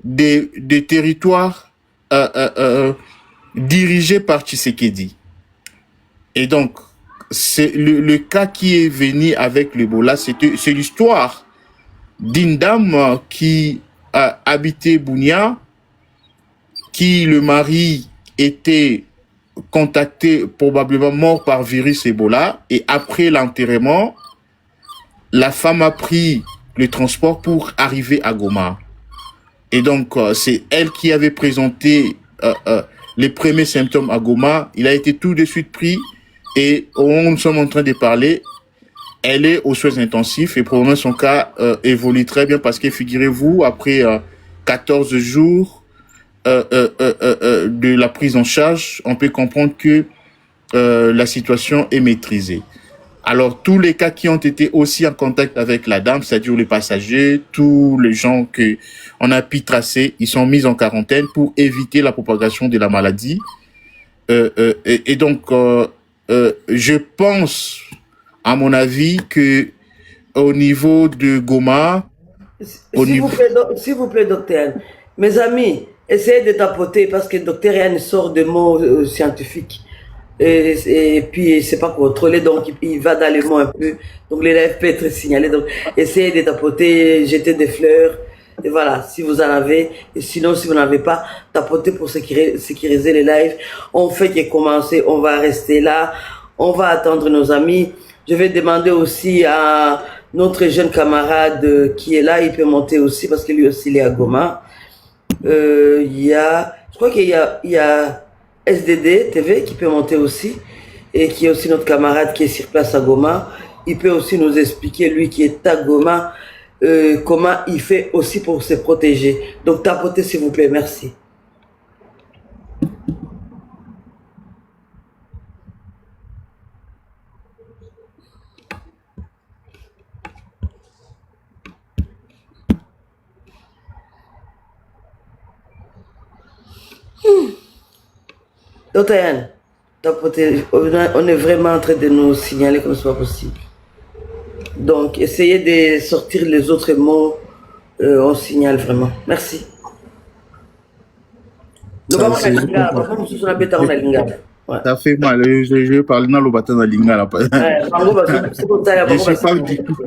des territoires dirigés par Tshisekedi. Et donc, c'est le cas qui est venu avec l'Ebola, c'est l'histoire d'une dame qui a habité Bunia, qui le mari était contacté, probablement mort par virus Ebola, et après l'enterrement, la femme a pris le transport pour arriver à Goma. Et donc, c'est elle qui avait présenté les premiers symptômes à Goma. Il a été tout de suite pris, et au moment où nous sommes en train de parler, elle est aux soins intensifs, et probablement son cas évolue très bien, parce que figurez-vous, après 14 jours de la prise en charge, on peut comprendre que la situation est maîtrisée. Alors, tous les cas qui ont été aussi en contact avec la dame, c'est-à-dire les passagers, tous les gens que on a pu tracer, ils sont mis en quarantaine pour éviter la propagation de la maladie. Et donc, je pense, à mon avis, que au niveau de Goma, S'il vous plaît, docteur, mes amis, essayez de tapoter parce que docteur Yann sort de mots scientifiques. Et puis, c'est pas contrôlé, donc il va dans les mots un peu. Donc, l'élève peut être signalé. Donc, essayez de tapoter, jeter des fleurs. Et voilà, si vous en avez. Et sinon, si vous n'avez pas, tapotez pour sécuriser les lives. On fait que commencer, on va rester là. On va attendre nos amis. Je vais demander aussi à notre jeune camarade qui est là, il peut monter aussi parce que lui aussi il est à Goma. Je crois qu'il y a SDD TV qui peut monter aussi et qui est aussi notre camarade qui est sur place à Goma. Il peut aussi nous expliquer, lui qui est à Goma, comment il fait aussi pour se protéger. Donc tapotez s'il vous plaît, merci. Docteur Yann, on est vraiment en train de nous signaler comme ce n'est pas possible. Donc, essayez de sortir les autres mots, on signale vraiment. Merci. Ça fait mal, je vais parler dans le bâton de Lingala. Je suis pas du tout.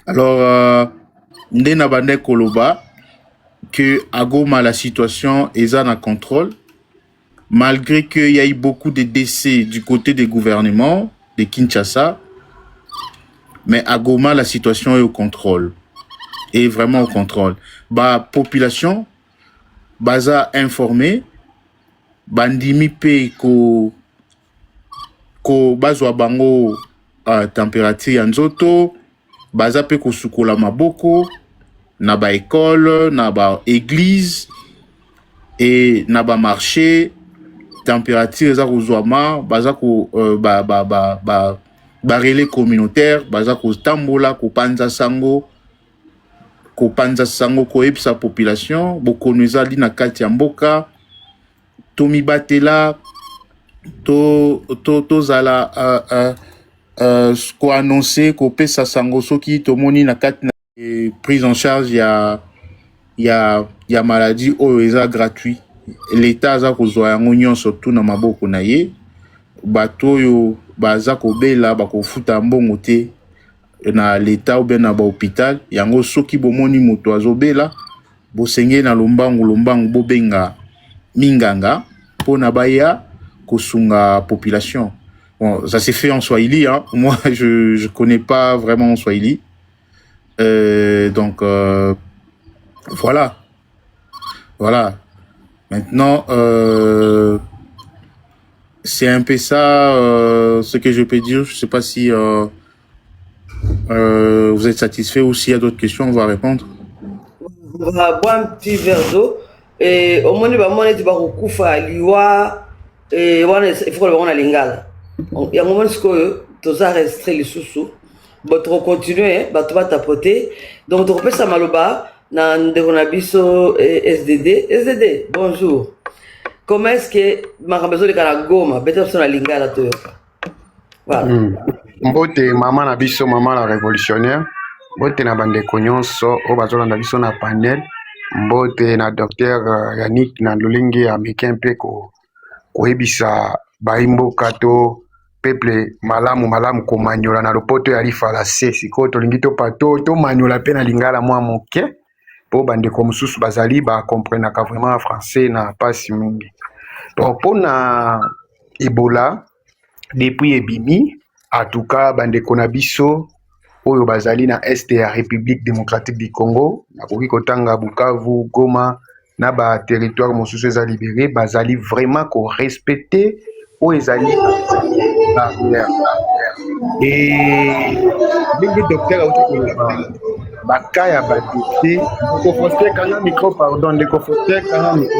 Alors, Ndena Bande Koloba, que à Goma, la situation est en contrôle, malgré qu'il y a eu beaucoup de décès du côté des gouvernements de Kinshasa, mais à Goma, la situation est au contrôle, est vraiment au contrôle. Bah, population, baza informé, bandimi pe ko bazwa bango température ya nzoto, baza pe ko sukola maboko, na ba école, na ba église et na ba marché, température za kozwama, baza ko ba relais communautaire, baza ko tambola ko panza sango ko epsa population, bokono ezali na kati ya mboka, to mibatela to zala ko annoncer ko pesa sango soki to moni na kati na prise en charge ya maladie oyo eza gratuit. L'état aza kozwa yango nyonso tu na maboko na ye, bato oyo baza kobela bakofuta mbongo te na l'état ou bien na ba hôpital. Yango soki bomoni moto azobela, bosenge na lombangu bobenga minganga pona baya kosunga population. Bon, ça s'est fait en Swahili, hein. Moi je connais pas vraiment en Swahili. Donc voilà. Maintenant, c'est un peu ça ce que je peux dire. Je sais pas si vous êtes satisfait ou s'il y a d'autres questions, on va répondre. On va boire un petit verre d'eau. Et au moins, tu vas kufa liwa et il faut le voir à lingala. Il y a un moment où tu as restreint les sous-sous. Tu vas continuer, tu vas tapoter. Donc, tu repères ça maloba. Ndekonabiso SDD, bonjour. Comment est-ce que Marabezo de Karagoma, peut-être sur la lingala toi? Voilà. Mbote, maman Nabiso, maman la révolutionnaire. Mbote na bandeko nyonso oyo bazolanda biso na panel, mbote na Dr Yannick na lolenge américain mpe koyebisa baimboka to peuple malamu komanyola na lopoto ya lifalase. Sikoyo tolingi tomanyola mpe na lingala mwa moke po bandeko mosusu bazali bakomprenaka vraiment français na pasi mingi. Donc mpona Ebola depuis ebimi, en tout cas bandeko na biso oyo bazali na este ya République démocratique du Congo, nakoki kotanga Bukavu, Goma na ba territoire mosusu eza libéré, bazali vraiment ko respecter oyo ezali barrière. Et ndenge docteur auti koloba baka ya badete ndeko Foster kanga micro, pardon, ndeko Foster kanga micro.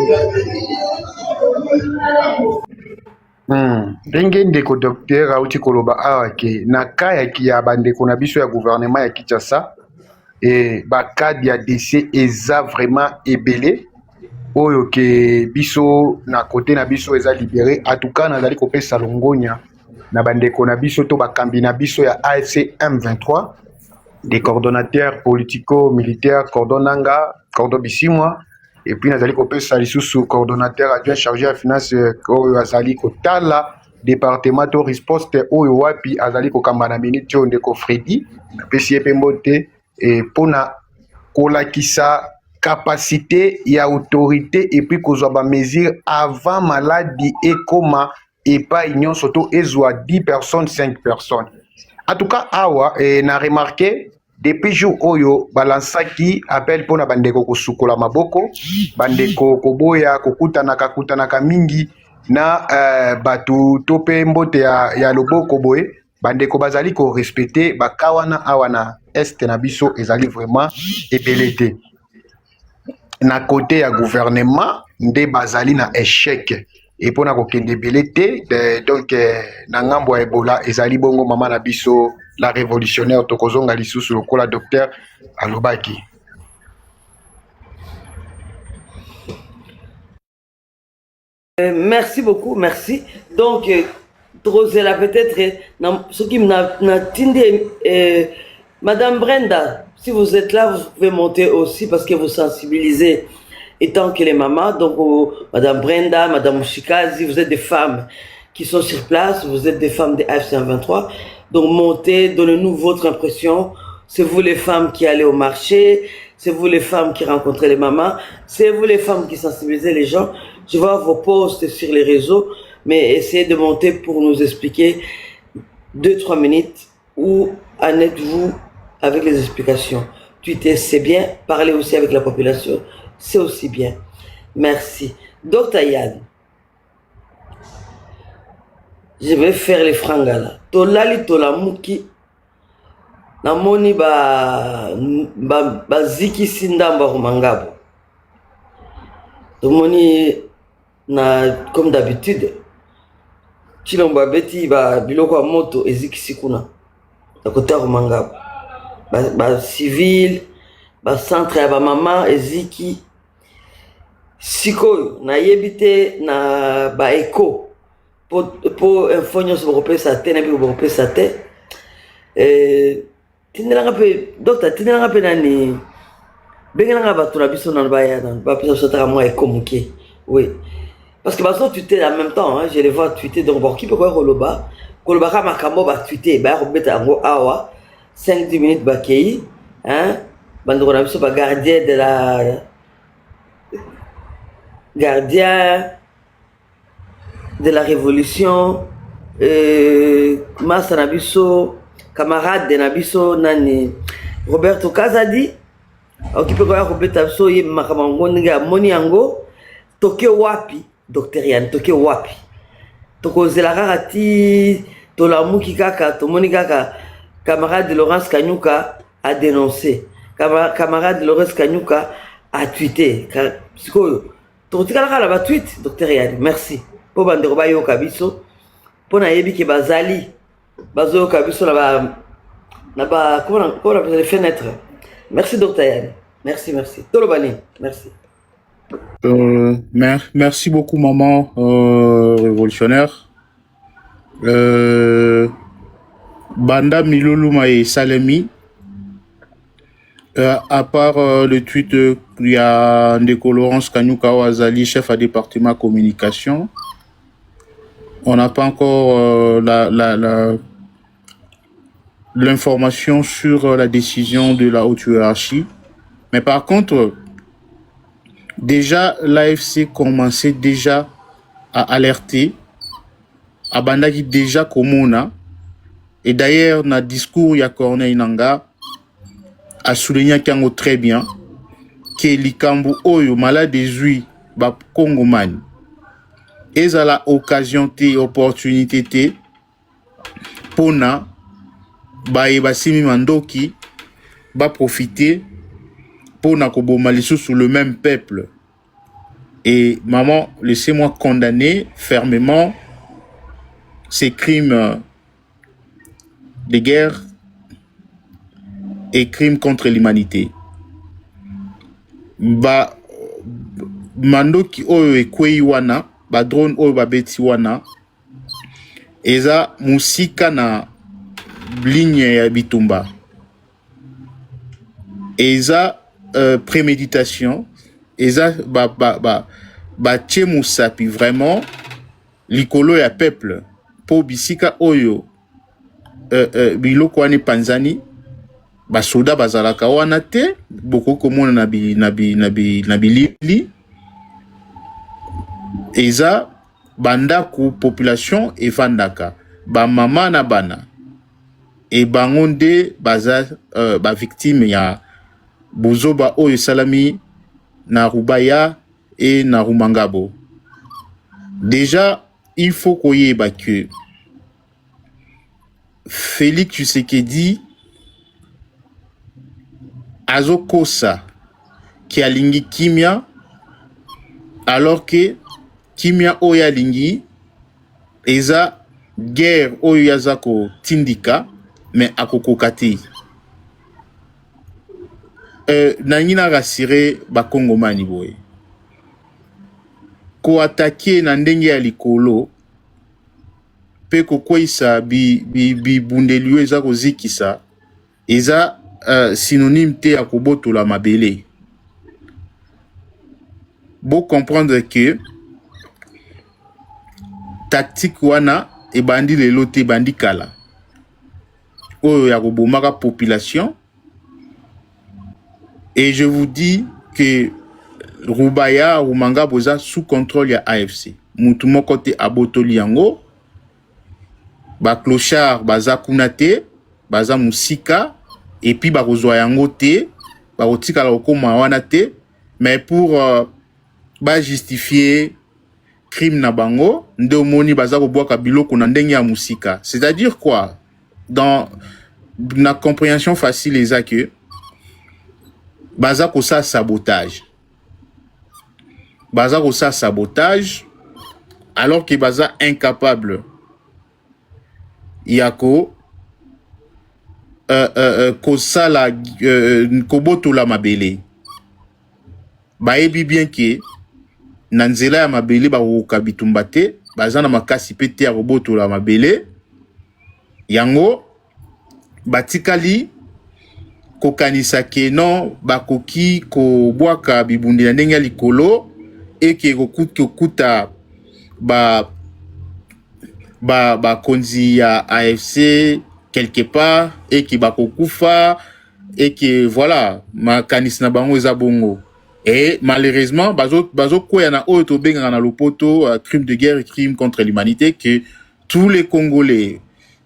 Ndenge ndeko docteur auti koloba awa ke na ka ya bandeko na biso ya gouvernement ya Kinshasa baka ya décès eza vraiment ebele oyo ke biso na côté na biso eza libéré. En tout cas nazali kopesa longonya na bandeko na biso to bakambi na biso ya AFC M23, des coordonnateurs politico-militaires, cordonanga, cordon bisimwa, et puis nazali kopesa lisusu coordonnateur adjoint chargé à finance oyo azali kotala département to riposte oyo wapi azali kokamba na minute oyo ndeko Freddy pesi epe mbote pona kolakisa capacité ya autorité et puis kozwa ba mesure avant maladie ekoma epai nyonso to ezwa 10 personnes 5 personnes. En tout cas awa na remarqué depuis jour oyo balansaki appel pona bandeko kosukola maboko, bandeko koboya kokutanaka mingi na batu tope mbote ya loboko boye, bandeko bazali ko respecter bakawana awana este na biso ezali vraiment ebelete. Na côté ya gouvernement nde bazali na échec et pona kokende belete donc na ngambo ya Ebola ezali bongo mama na biso la révolutionnaire tokozonga lisusu lokola docteur alobaki. Merci beaucoup, merci. Donc Drosela peut-être ce qui m'a tindi Madame Brenda, si vous êtes là, vous pouvez monter aussi parce que vous sensibilisez étant que les mamans, donc Madame Brenda, Madame Mushikazi, vous êtes des femmes qui sont sur place, vous êtes des femmes de AFC23, donc montez, donnez-nous votre impression. C'est vous les femmes qui allez au marché, c'est vous les femmes qui rencontrez les mamans, c'est vous les femmes qui sensibilisez les gens. Je vois vos posts sur les réseaux, mais essayez de monter pour nous expliquer 2-3 minutes où en êtes-vous avec les explications. Tweeter, c'est bien. Parler aussi avec la population, c'est aussi bien. Merci. Dr Yann, je vais faire les frangala. Tolali tolamuki. Namoni ba ziki sindamba rumangabo. Tomoni na comme d'habitude. Chilomba beti ba biloko ya moto eziki sikuna. Nakota rumangabo. Ba civil, ba centre ya ba mama eziki sikoyo na yebite na ba eco po infonyo so bopesa te na bi bopesa te tindelanga pe docteur tindelanga pe nani bengelanga ba tuna biso na ba ya ba pesa so ta moi eco muke. Oui, parce que baso tweeter en même temps, hein, je les vois tweeter donc bon qui peut quoi koloba ka makambo ba tweeter ba robeta ngo awa 5-10 minutes bakei, hein, bandoko na biso ba gardien de la révolution, Massa Nabiso, camarade de Nabiso, nani Roberto Kazadi, occupé quoi Roberto Nabiso, y makamango nga moni ango, toke wapi, Dr Yann, toke wapi, toko zelara ti tolamuki kaka, tomoni kaka, camarade de Laurence Kanyuka a dénoncé, camarade de Laurence Kanyuka a tweeté, tokotikala la ba tweet, Dr Yann, merci. Po bandeko bayoka biso po na yebi ke bazali bazoyoka biso na ba comment on appelle les fenêtres. Merci Dr Yann, merci tolobani, merci. Merci beaucoup maman révolutionnaire. Banda Milulu Maye Salemi À part le tweet, il y a Ndeko Laurence Kanyuka Azali, chef à département communication. On n'a pas encore l'information sur la décision de la haute hiérarchie. Mais par contre, déjà, l'AFC commençait déjà à alerter, à bandaki déjà Komona. Et d'ailleurs, dans le discours, il y a Corneille Nanga, a souligné qu'il très bien que Likambu Oyo, malade des huiles, ba Congoman. Et ça la occasion, opportunité, pona, ba simi mandoki, ba profiter, pona koboma sous le même peuple. Et maman, laissez-moi condamner fermement ces crimes de guerre et crimes contre l'humanité. Ba mandoki oyo ekwei wana, ba drone oyo babeti wana, eza musika na ligne ya bitumba. Eza préméditation, eza ba tche musapi vraiment likolo ya peuple po bisika oyo biloko wana panzani basoda bazalaka wana te boko komona na bilili eza bandako population evandaka ba mama na bana e bango nde baza ba victime ya bozoba oyo salami na Rubaya et na Rumangabo. Déjà, il faut koyeba que Félix Tshisekedi azokosa ki alingi kimia alors que kimia oyo alingi eza guerre oyo yazako tindika mais akokoka te. Nangina rassuré ba Kongomani boye. Ko attaquer na ndenge ya likolo pe ko kwisa bi bundelu eza kozikisa eza synonyme te ya kobotola mabele. Bo comprendre que tactique wana e bandi lelo te bandi kala oyo ya kobomaka population. Et je vous dis que Rubaya, Rumanga boza sous contrôle ya AFC. Mutu moko te abotoli yango. Ba clochard baza kunate, baza musika et puis ba kozwa yango te, ba kotika la okoma wana te, mais pour ba justifier crime na bango, nde omoni baza kobwaka biloko na ndenge ya musika. C'est-à-dire quoi? Dans la compréhension facile eza que baza kosa sabotage. Baza kosa sabotage alors que baza incapable yako kosa la koboto la mabele. Baebi bien que nanzela ya mabele ba kokabitumba te, baza na makasi pete ya koboto la mabele. Yango batikali kokanisa ke non bakoki ko bwaka bibundi na ndenge ya likolo et ke kokuta ba konzi ya AFC quelque part et ki bakokufa et que voilà makanisi na bango eza bongo. Et malheureusement bazo koya na oyo to benga na lopoto crime de guerre et crime contre l'humanité que tous les Congolais,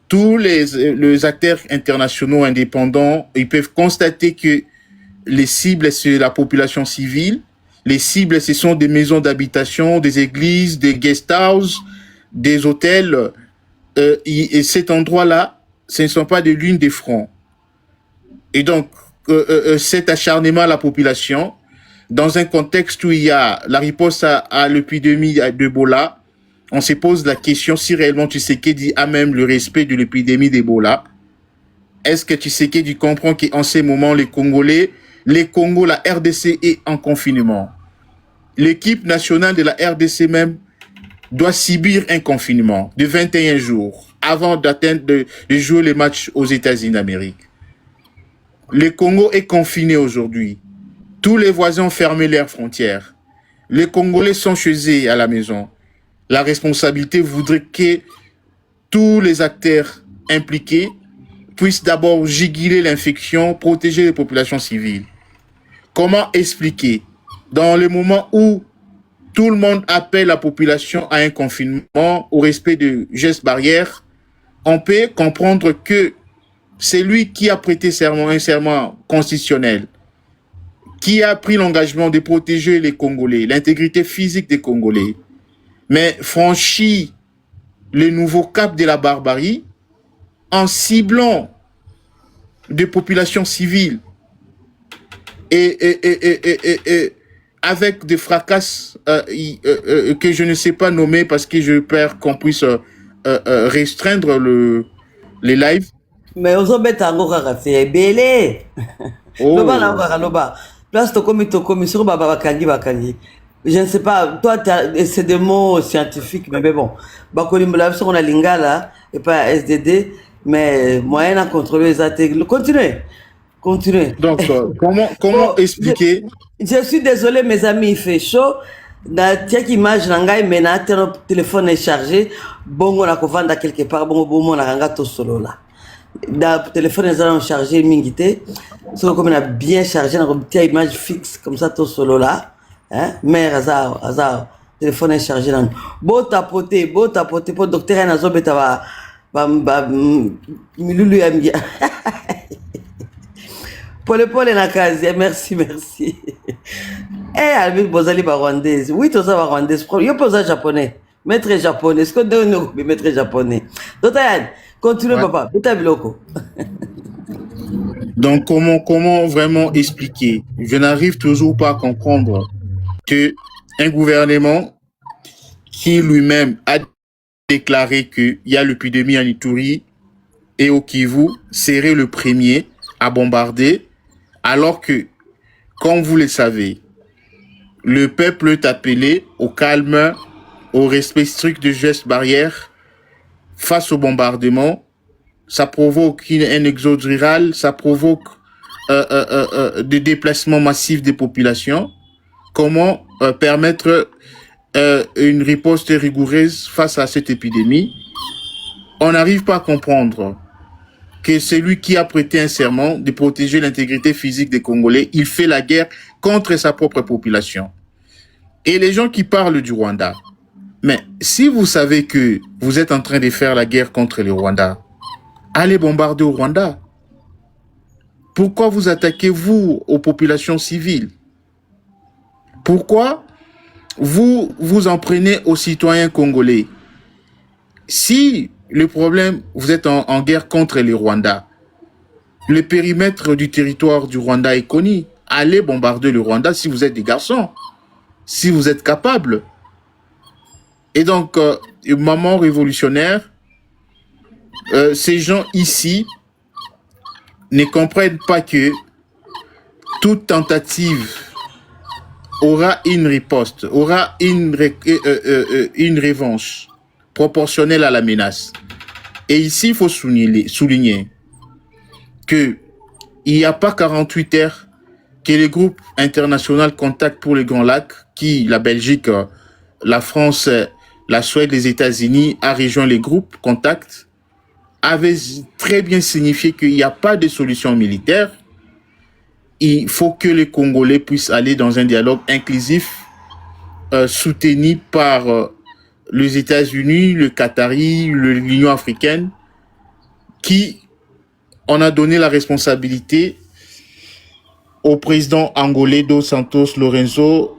tous les acteurs internationaux indépendants, ils peuvent constater que les cibles, c'est la population civile. Les cibles, ce sont des maisons d'habitation, des églises, des guest houses, des hôtels. Et cet endroit-là, ce ne sont pas des lignes de front. Et donc, cet acharnement à la population, dans un contexte où il y a la riposte à l'épidémie d'Ebola, on se pose la question si réellement Tshisekedi a même le respect de l'épidémie d'Ebola. Est-ce que Tshisekedi comprend qu'en ces moments, les Congolais, les Congo, la RDC est en confinement. L'équipe nationale de la RDC même doit subir un confinement de 21 jours avant d'atteindre, de jouer les matchs aux États-Unis d'Amérique. Le Congo est confiné aujourd'hui. Tous les voisins ont fermé leurs frontières. Les Congolais sont chez eux à la maison. La responsabilité voudrait que tous les acteurs impliqués puissent d'abord juguler l'infection, protéger les populations civiles. Comment expliquer, dans le moment où tout le monde appelle la population à un confinement, au respect de gestes barrières, on peut comprendre que c'est lui qui a prêté serment, un serment constitutionnel, qui a pris l'engagement de protéger les Congolais, l'intégrité physique des Congolais, mais franchit le nouveau cap de la barbarie en ciblant des populations civiles et avec des fracasses que je ne sais pas nommer parce que je peur qu'on puisse restreindre les lives. Mais ozobeta yango kaka c'est ebele loba na Oh, kaka loba place tokomi sur bakangi je ne sais pas toi c'est des mots scientifiques mais bon bakolimbola biso na lingala et pas SDD mais moyen à contrôler les attaques continuez donc comment bon expliquer? je suis désolé mes amis il fait chaud na tiaki image na ngai mais na teno téléphone est chargé bongo na kovanda quelque part bongo bomo na kanga to solo là da téléphone est chargé mingi te so comme on a bien chargé na tia image fixe comme ça to solo là hein mère azar téléphone est chargé là beau tapoter pour docteur na zo beta ba milulu ya mbia pole na kazi merci Albert bozali ba rwandaise oui to ça ba rwandaise yo posa japonais maître japonais est-ce que donne maître japonais Dotayan continue Ouais. papa puta biloko Donc comment vraiment expliquer? Je n'arrive toujours pas à comprendre que un gouvernement qui lui-même a déclaré qu'il y a l'épidémie en Ituri et au Kivu serait le premier à bombarder, alors que, comme vous le savez, le peuple est appelé au calme, au respect strict des gestes barrières face au bombardement. Ça provoque un exode rural, ça provoque des déplacements massifs des populations. Comment permettre une riposte rigoureuse face à cette épidémie? On n'arrive pas à comprendre que celui qui a prêté un serment de protéger l'intégrité physique des Congolais, il fait la guerre contre sa propre population. Et les gens qui parlent du Rwanda, mais si vous savez que vous êtes en train de faire la guerre contre le Rwanda, allez bombarder au Rwanda. Pourquoi vous attaquez-vous aux populations civiles? Pourquoi vous vous en prenez aux citoyens congolais? Si le problème, vous êtes en guerre contre le Rwanda, le périmètre du territoire du Rwanda est connu. Allez bombarder le Rwanda si vous êtes des garçons, si vous êtes capables. Et donc, maman révolutionnaire, ces gens ici ne comprennent pas que toute tentative aura une riposte, aura une revanche proportionnelle à la menace. Et ici, il faut souligner qu'il n'y a pas 48 heures que le groupe international Contact pour les Grands Lacs, qui, la Belgique, la France, la Suède, les États-Unis, a rejoint les groupes Contact, avait très bien signifié qu'il n'y a pas de solution militaire. Il faut que les Congolais puissent aller dans un dialogue inclusif soutenu par les États-Unis, le Qatari, l'Union africaine, qui on a donné la responsabilité au président angolais Dos Santos Lourenço,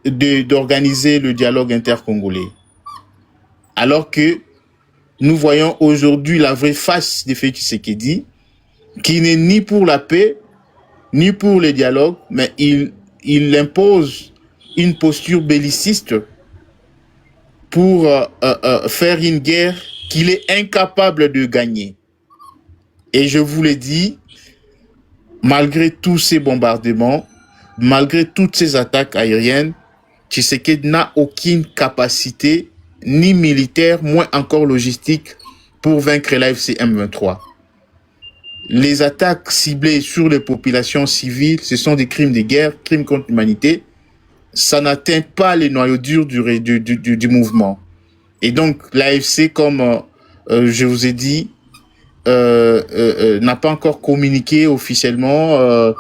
d'organiser le dialogue intercongolais. Alors que nous voyons aujourd'hui la vraie face de Félix Tshisekedi, qui n'est ni pour la paix, ni pour le dialogue, mais il impose une posture belliciste pour faire une guerre qu'il est incapable de gagner. Et je vous l'ai dit, malgré tous ces bombardements, malgré toutes ces attaques aériennes, Tshisekedi n'a aucune capacité, ni militaire, moins encore logistique, pour vaincre l'AFC M23. les attaques ciblées sur les populations civiles, ce sont des crimes de guerre, crimes contre l'humanité. Ça n'atteint pas les noyaux durs du mouvement. Et donc, l'AFC, comme je vous ai dit, n'a pas encore communiqué officiellement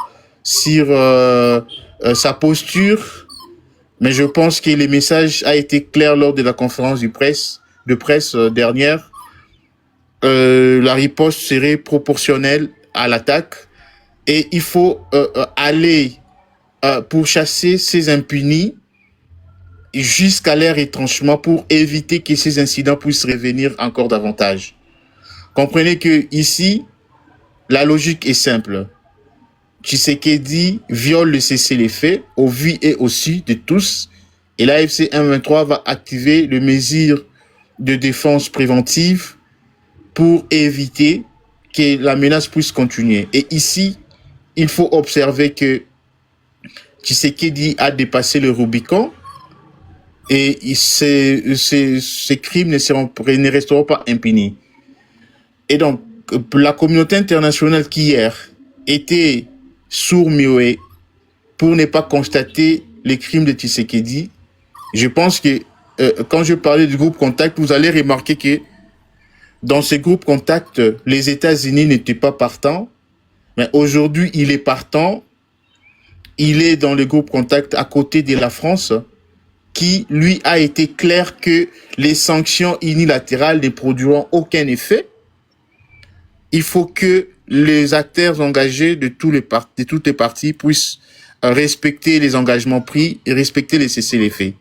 sur sa posture, mais je pense que le message a été clair lors de la conférence de presse dernière. La riposte serait proportionnelle à l'attaque et il faut aller pour chasser ces impunis jusqu'à leur retranchement pour éviter que ces incidents puissent revenir encore davantage. Comprenez que ici, la logique est simple. Tshisekedi viole le cessez-le-feu au vu et au su de tous et l'AFC M23 va activer les mesures de défense préventive pour éviter que la menace puisse continuer. Et ici, il faut observer que Tshisekedi a dépassé le Rubicon et ces crimes ne resteront pas impunis. Et donc, la communauté internationale qui hier était sourd-muette pour ne pas constater les crimes de Tshisekedi, je pense que quand je parlais du groupe Contact, vous allez remarquer que dans ce groupe Contact, les États-Unis n'étaient pas partants, mais aujourd'hui, il est partant. Il est dans le groupe Contact à côté de la France, qui, lui, a été clair que les sanctions unilatérales ne produiront aucun effet. Il faut que les acteurs engagés de toutes les parties puissent respecter les engagements pris et respecter les cessez-le-feu.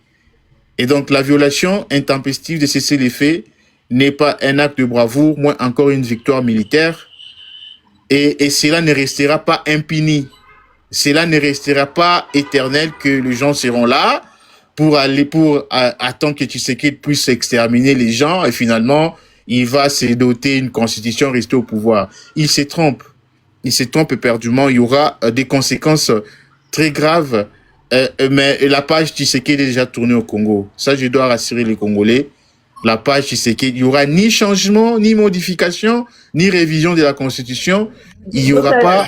Et donc, la violation intempestive de cessez-le-feu n'est pas un acte de bravoure, moins encore une victoire militaire. Et cela ne restera pas impuni. Cela ne restera pas éternel que les gens seront là pour attendre que Tshisekedi puisse exterminer les gens et finalement, il va se doter une constitution, rester au pouvoir. Il se trompe. Il se trompe éperdument. Il y aura des conséquences très graves. Mais la page Tshisekedi est déjà tournée au Congo. Ça, je dois rassurer les Congolais. La page Tshisekedi, il n'y aura ni changement, ni modification, ni révision de la constitution. Il n'y aura pas...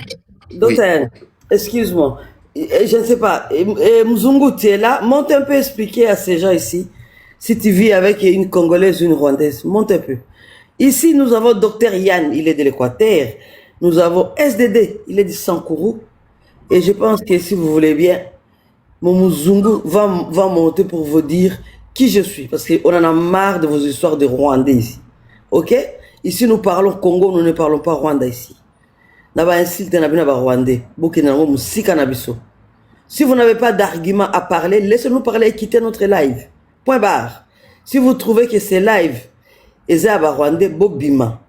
Docteur, oui. Excuse-moi. Je ne sais pas. Mzungu, tu es là. Monte un peu expliquer à ces gens ici. Si tu vis avec une Congolaise ou une Rwandaise, monte un peu. Ici, nous avons Dr Yann, il est de l'Équateur. Nous avons SDD, il est de Sankourou. Et je pense que si vous voulez bien, mon Mzungu va monter pour vous dire qui je suis. Parce qu'on en a marre de vos histoires de Rwandais ici. Ok? Ici, nous parlons Congo, nous ne parlons pas Rwanda ici. Si vous n'avez pas d'argument à parler, laissez-nous parler et quitter notre live. Point barre. Si vous trouvez que c'est live, eza ba Rwandais bobima.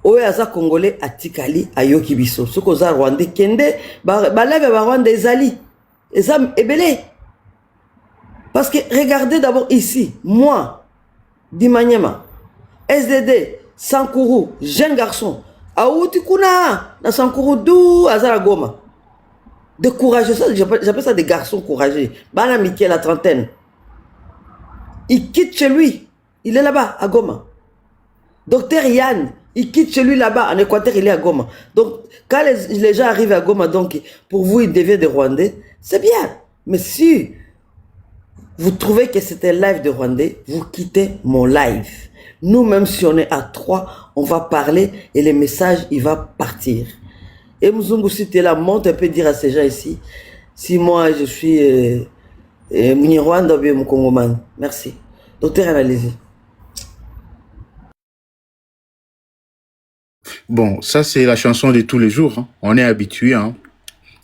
Oye aza Congolais atikali ayoki biso. Soko za Rwandais kende ba live ba Rwandais ezali. Eza ebele. Parce que regardez d'abord ici, moi, Dimanyema, SDD, Sankourou, jeune garçon. Aouti kuna na Sankourou dou azara Goma. Des courageux, j'appelle ça des garçons courageux. Bana Mickey la trentaine. Il quitte chez lui. Il est là-bas, à Goma. Docteur Yann, il quitte chez lui là-bas, en Équateur, il est à Goma. Donc, quand les gens arrivent à Goma, donc, pour vous, ils deviennent des Rwandais, c'est bien. Mais si vous trouvez que c'est un live de Rwandais, vous quittez mon live. Nous, même si on est à 3, on va parler et le message, il va partir. Et Mzungu, si tu es là, monte un peu dire à ces gens ici, si moi, je suis Rwanda ou bien Mkongoman. Merci. Docteur, allez-y. Bon, ça c'est la chanson de tous les jours. Hein. On est habitué. Hein.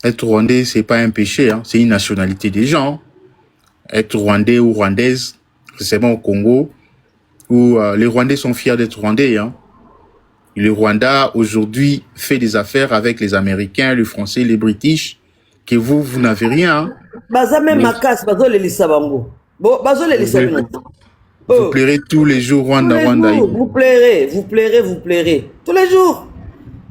Être rwandais, c'est pas un péché. Hein. C'est une nationalité des gens. Être rwandais ou rwandaise, c'est bon au Congo, où les Rwandais sont fiers d'être rwandais. Hein. Le Rwanda, aujourd'hui, fait des affaires avec les Américains, les Français, les British, que vous n'avez rien. Hein. Vous plairez tous les jours, Rwanda, Rwanda. Vous plairez. Tous les jours.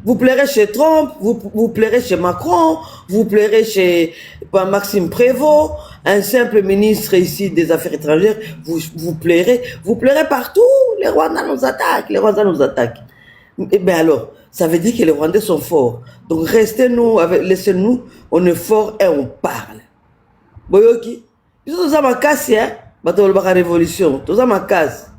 Vous plairez chez Trump, vous plairez chez Macron, vous plairez chez Maxime Prévost, un simple ministre ici des Affaires étrangères, vous plairez partout. Les Rwandais nous attaquent, Et bien alors, ça veut dire que les Rwandais sont forts. Donc restez-nous, laissez-nous, on est fort et on parle. Boyoki, tout ça ma casse, hein, bateau la révolution, tout ça ma casse.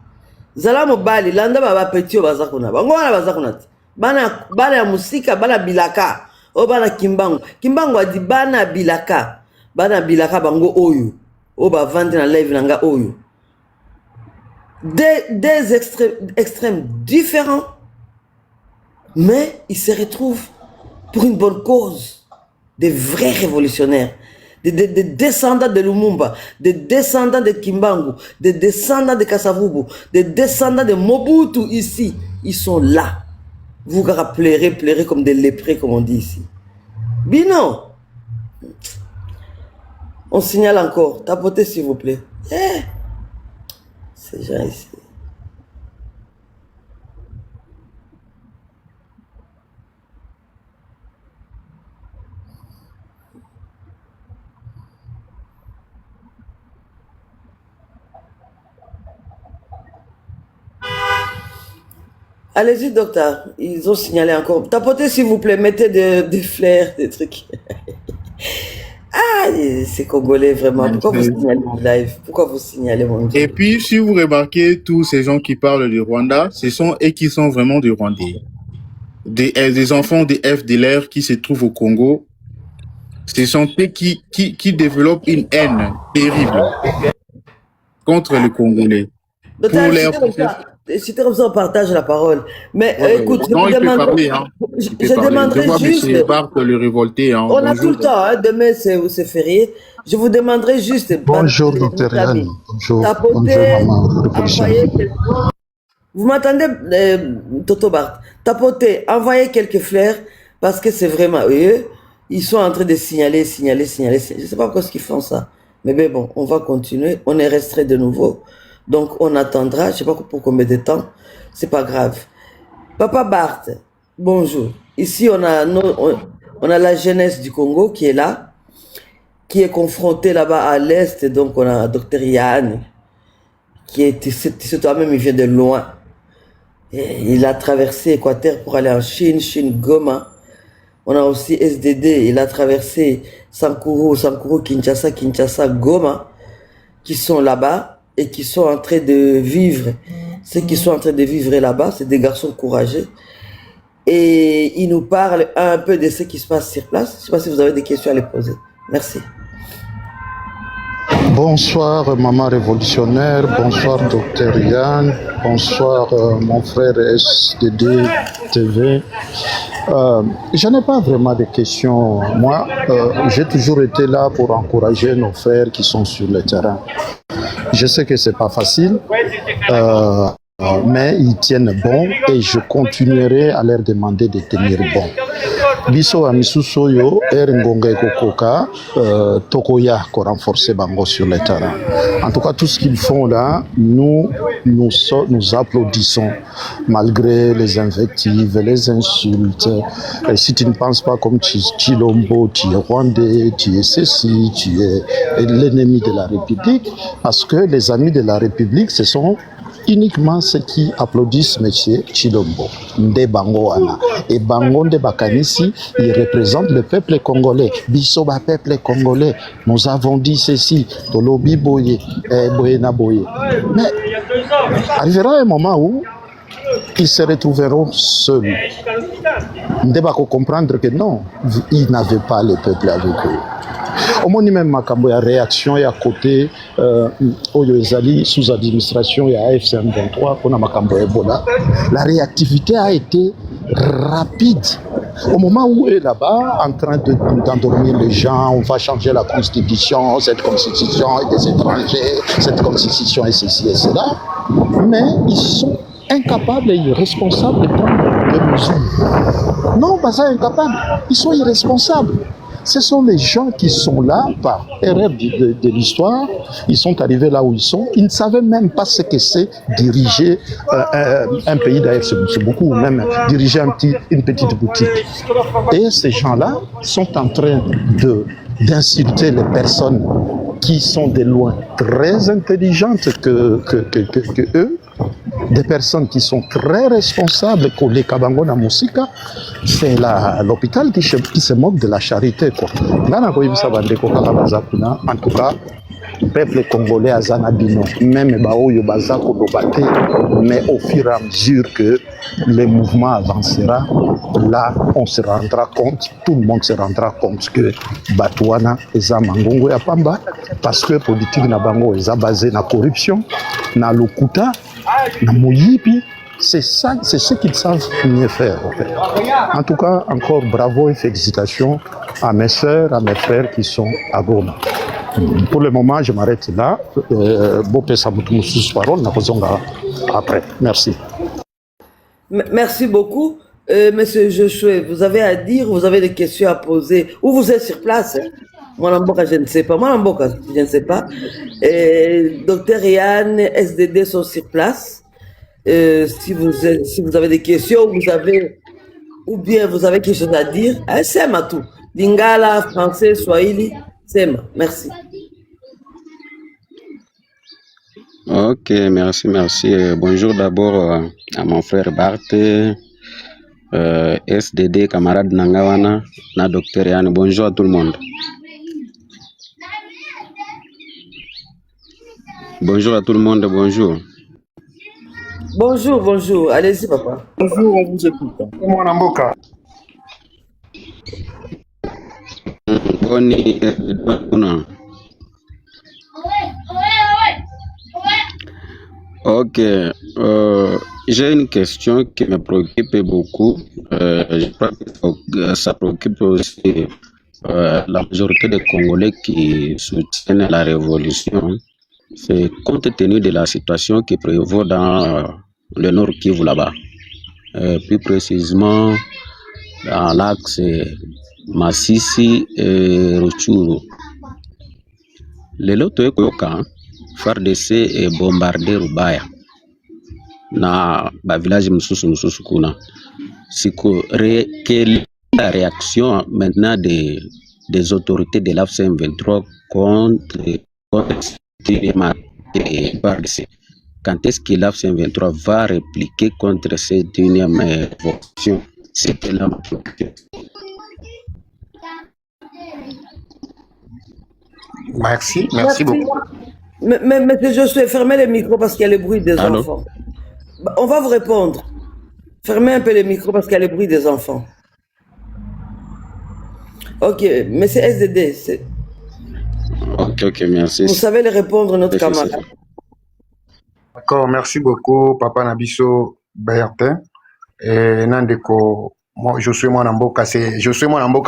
Zala mobali, landa baba petit au bazakuna, bangona bazakuna. Bana ya musika, bana bilaka, o bana kimbango. Kimbango a dit bana bilaka bango oyo. O ba vendre na live nanga oyo. Des extrêmes différents, mais ils se retrouvent pour une bonne cause. Des vrais révolutionnaires, des descendants de Lumumba, des descendants de Kimbangu, des descendants de Kasavubu, des descendants de Mobutu ici. Ils sont là. Vous pleurez comme des lépreux, comme on dit ici. Bino, on signale encore. Tapotez s'il vous plaît. Ces gens ici. Allez-y, docteur. Ils ont signalé encore. Tapotez, s'il vous plaît. Mettez des flares, des trucs. Ah, c'est congolais, vraiment. Pourquoi vous signalez mon live? Pourquoi vous signalez mon live? Et puis, si vous remarquez, tous ces gens qui parlent du Rwanda, ce sont eux qui sont vraiment des Rwandais. Des enfants des FDLR qui se trouvent au Congo. Ce sont eux qui développent une haine terrible contre les Congolais. Docteur, si comme ça, on partage la parole. Mais écoute, je demanderai juste... le révolté, hein. On a tout le temps, hein. Demain c'est férié. Je vous demanderai juste... Bonjour, docteur Yann. Bonjour, maman. Vous m'entendez, Toto Bart? Tapotez, envoyez quelques fleurs, parce que c'est vraiment eux. Ils sont en train de signaler. Je ne sais pas pourquoi ils font ça. Mais bon, on va continuer. On est restreint de nouveau. Donc, on attendra. Je ne sais pas pour combien de temps. C'est pas grave. Papa Bart, bonjour. Ici, on a la jeunesse du Congo qui est là, qui est confrontée là-bas à l'Est. Donc, on a Dr Yann, qui est toi-même, il vient de loin. Et il a traversé Équateur pour aller en Chine, Goma. On a aussi SDD, il a traversé Sankuru, Kinshasa, Goma, qui sont là-bas et qui sont en train de vivre. Ceux qui sont en train de vivre là-bas, c'est des garçons courageux. Et ils nous parlent un peu de ce qui se passe sur place. Je ne sais pas si vous avez des questions à les poser. Merci. Bonsoir, maman révolutionnaire. Bonsoir, docteur Yann. Bonsoir, mon frère SDD TV. Je n'ai pas vraiment de questions. Moi, j'ai toujours été là pour encourager nos frères qui sont sur le terrain. Je sais que c'est pas facile, mais ils tiennent bon et je continuerai à leur demander de tenir bon. Biso a misusoyo ngonga ekokoka tokoya ko renforcer bango sur le terrain. En tout cas, tout ce qu'ils font là, nous applaudissons malgré les invectives, les insultes. Et si tu ne penses pas comme Chilombo, tu es rwandais, tu es ceci, tu es l'ennemi de la République, parce que les amis de la République, ce sont uniquement ceux qui applaudissent M. Chilombo, Nde Bango Ana. Et Bango Nde Bakanisi, il représente le peuple congolais. Bisoba peuple congolais. Nous avons dit ceci, Tolobi Boye, Boyena Boye. Mais arrivera un moment où ils se retrouveront seuls. Nde Bako comprendre que non, ils n'avaient pas le peuple avec eux. Au moins même makambo ya réaction ya côté oyo ezali sous administration ya AFC M23 pour makambo Ebola, la réactivité a été rapide. Au moment où est là-bas en train d'endormir les gens, on va changer la constitution, cette constitution est des étrangers, cette constitution est ceci et cela, mais ils sont incapables et irresponsables de prendre des mesures. Non, pas ça incapables, ils sont irresponsables. Ce sont les gens qui sont là par erreur de l'histoire. Ils sont arrivés là où ils sont. Ils ne savaient même pas ce que c'est diriger un pays. D'ailleurs, c'est beaucoup, même diriger une petite boutique. Et ces gens-là sont en train d'insulter les personnes qui sont de loin très intelligentes que eux. des personnes qui sont très responsables, collées Kabango na Musika, c'est l'hôpital qui se moque de la charité. En tout cas, le peuple congolais a Zanabino, même Baoyo Bazako Dobate, mais au fur et à mesure que le mouvement avancera, là on se rendra compte, tout le monde se rendra compte que Batouana est Mangongo et Pamba, parce que la politique na Bango est basée na corruption, na lokuta, na moyipi. C'est ça, c'est ce qu'ils savent mieux faire. En fait. En tout cas, encore bravo et félicitations à mes sœurs, à mes frères qui sont à Goma. Pour le moment, je m'arrête là. Après. Merci. Merci beaucoup. Monsieur Joshua, vous avez à dire, vous avez des questions à poser, ou vous êtes sur place. Hein? Moi, je ne sais pas. Je ne sais pas. Docteur Yann, SDD sont sur place. Si vous avez des questions, ou bien vous avez quelque chose à dire, c'est ma tout. Lingala, français, swahili, c'est ma. Merci. Ok, merci. Bonjour d'abord à mon frère Barthe, SDD, camarade Nangawana, na docteur Yann. Bonjour à tout le monde. Bonjour à tout le monde, bonjour. Bonjour. Allez-y, papa. Bonjour, on vous écoute. Ok, j'ai une question qui me préoccupe beaucoup. Je crois que ça préoccupe aussi la majorité des Congolais qui soutiennent la révolution. C'est compte tenu de la situation qui prévaut dans le Nord Kivu là-bas. Plus précisément dans l'axe Masisi et Ruchuru. Le loto ekoyoka FARDC est bombardé Rubaya na ba village mususu kuna. Quelle est la réaction maintenant des autorités de l'AFC-M23 contre FARDC? Quand est-ce que l'AFC-M23 va répliquer contre cette unième vocation? C'était la question. Merci beaucoup. Mais je suis fermé le micro parce qu'il y a le bruit des enfants. On va vous répondre. Fermez un peu le micro parce qu'il y a le bruit des enfants. Ok, mais c'est SDD. Ok, merci. Vous savez le répondre, notre camarade. D'accord, merci beaucoup, Papa Nabiso Bertin. Nandeko, moi, je suis mon amboka,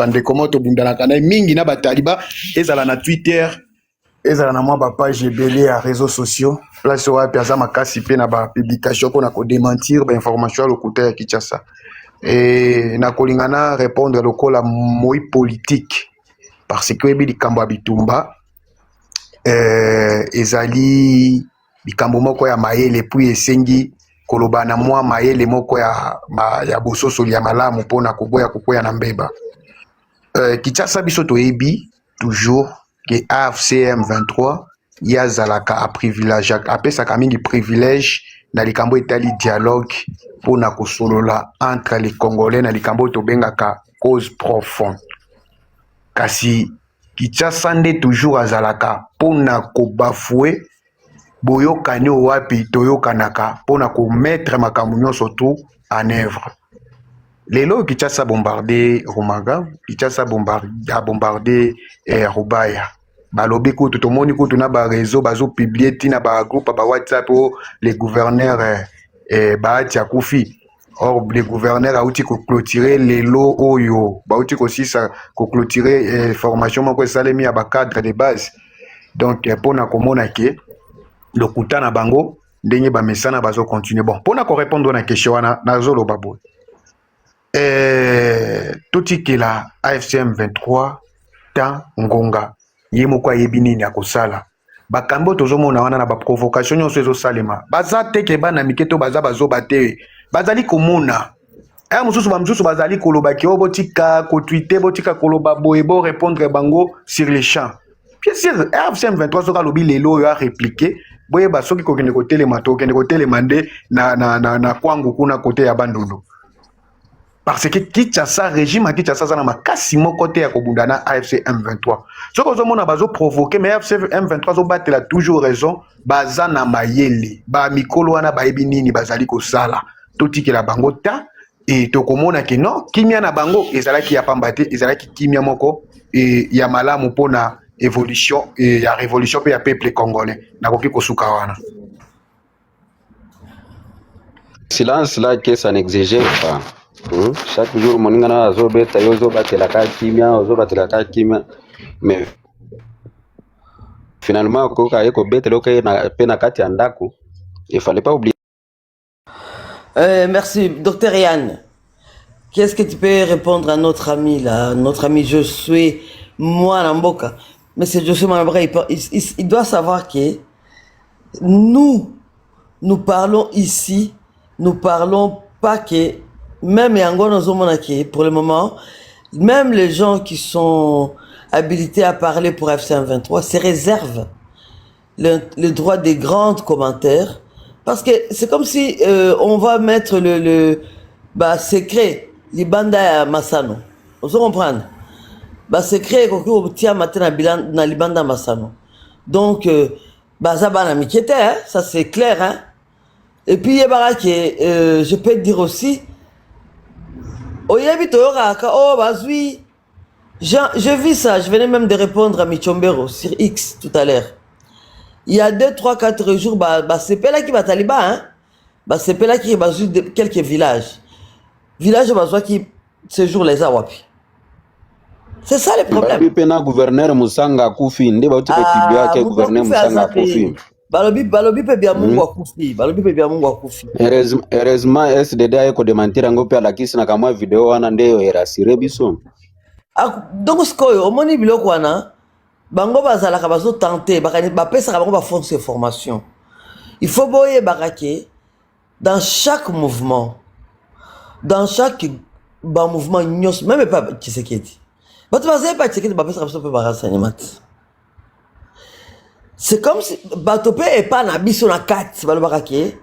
ndeko moto bundala kana mingi na bataliba, ezala na Twitter, ezala na moi ba page belé à réseaux sociaux. Place wa piaza makasi pe na ba publication ko na ko démentir ba information lokuta ya Kinshasa. Na kolingana répondre lokola moi politique parce que bi likambo bitumba ezali likambo moko ya mayele puis esengi koloba na mwa mayele moko ya bososo ya malamu pona koboya na mbeba. Kinshasa biso toyebi toujours que AFCM 23 yazalaka a privilège apesaka mingi privilège na likambo etali dialogue pona kosolola entre les Congolais na likambo tobengaka cause profonde. Kasi Kinshasa nde toujours azalaka pona kobafouer boyokani wapi toyokanaka pona ko mettre makambo nyonso tout en œuvre. Lelo Kinshasa bombardé Rumaga, Kinshasa bombardé Rubaya. Balobi kutu tomoni kutu na ba réseau bazo publier tina ba groupe ba WhatsApp les gouverneurs Bahati Akufi. Or les gouverneurs a outi ko clôturer lelo oyo, ba outi ko sisa ko clôturer formation moko salemi ya ba cadre de base. Donc pona komona ke le kuta na bango ndenge ba mesana bazo continuer. Bon, pona ko répondre na question wana nazolo babo. Toti ke la AFCM 23 ta ngonga yemoko yebini ni akosala. Bakambo tozomona wana na ba provocation nyonso ezo salema. Baza teke bana miketo baza bazobate. Bazali komona. Mususu bazali koloba ki botika ko tweeter botika koloba boyebo répondre bango sur les champs. Bien sûr, AFCM 23 soka lobi lelo yo a répliqué boyeba soki kokende kotelema tokende kotelema nde na kwangu kuna kote ya Bandundu. Parce que Kinshasa, régime à Kinshasa, ça n'a makasi moko te ya kobunda na AFC M23. Ce que nous avons provoqué, mais AFC M23 ont a toujours raison, baza na mayele, ba mikolo wana ba ebinini bazali ko sala. Toti ke la bango ta et to komona ke non, kimia na bango ezalaki ya pambate, ezalaki kimia moko et ya malamu pona évolution et ya révolution pe ya peuple congolais. Na koki kosuka wana. Silence là que ça n'exigeait pas. Chaque jour, mon ingana azobeta yozo batelaka kimia, ozo batelaka kimia, mais finalement koka eko bete loka na pena kati andako, il fallait pas oublier. Merci, docteur Yann. Qu'est-ce que tu peux répondre à notre ami là, notre ami Josué Mwanamboka? Mais c'est Josué Mwanamboka, il doit savoir que nous parlons ici, nous parlons pas que même pour le moment, même les gens qui sont habilités à parler pour FC23 se réservent le droit des grands commentaires, parce que c'est comme si on va mettre le secret libanda Masano. Vous comprenez? Secret qu'on tient matin na libanda Masano. Donc ça c'est clair, hein. Et puis je peux te dire aussi, je vis ça, je venais même de répondre à Michombero sur X tout à l'heure. Il y a 2, 3, 4 jours, c'est pas là qui va taliban, hein. C'est pas là qui va quelques villages. Villages qui séjour les awapi. C'est ça le problème. Gouverneur Musanga Koufi, gouverneur Musanga Koufi. Balobi pe bia mungu akufi. Balobi pe bia mungu akufi. Heureusement SDD ayeko démentir ngo pe alakisi na kamwa video wana ndeyo erasire biso. Donc skoyo omoni biloko wana bango bazalaka bazo tenter ba pesa bango ba fonce formation. Il faut boyer barake dans chaque mouvement. Dans chaque mouvement nyos même pas Tshisekedi. Bato bazay pas Tshisekedi ba pesa baso pe ba renseignement. C'est comme si Batopé est pas na biso na kati balobakake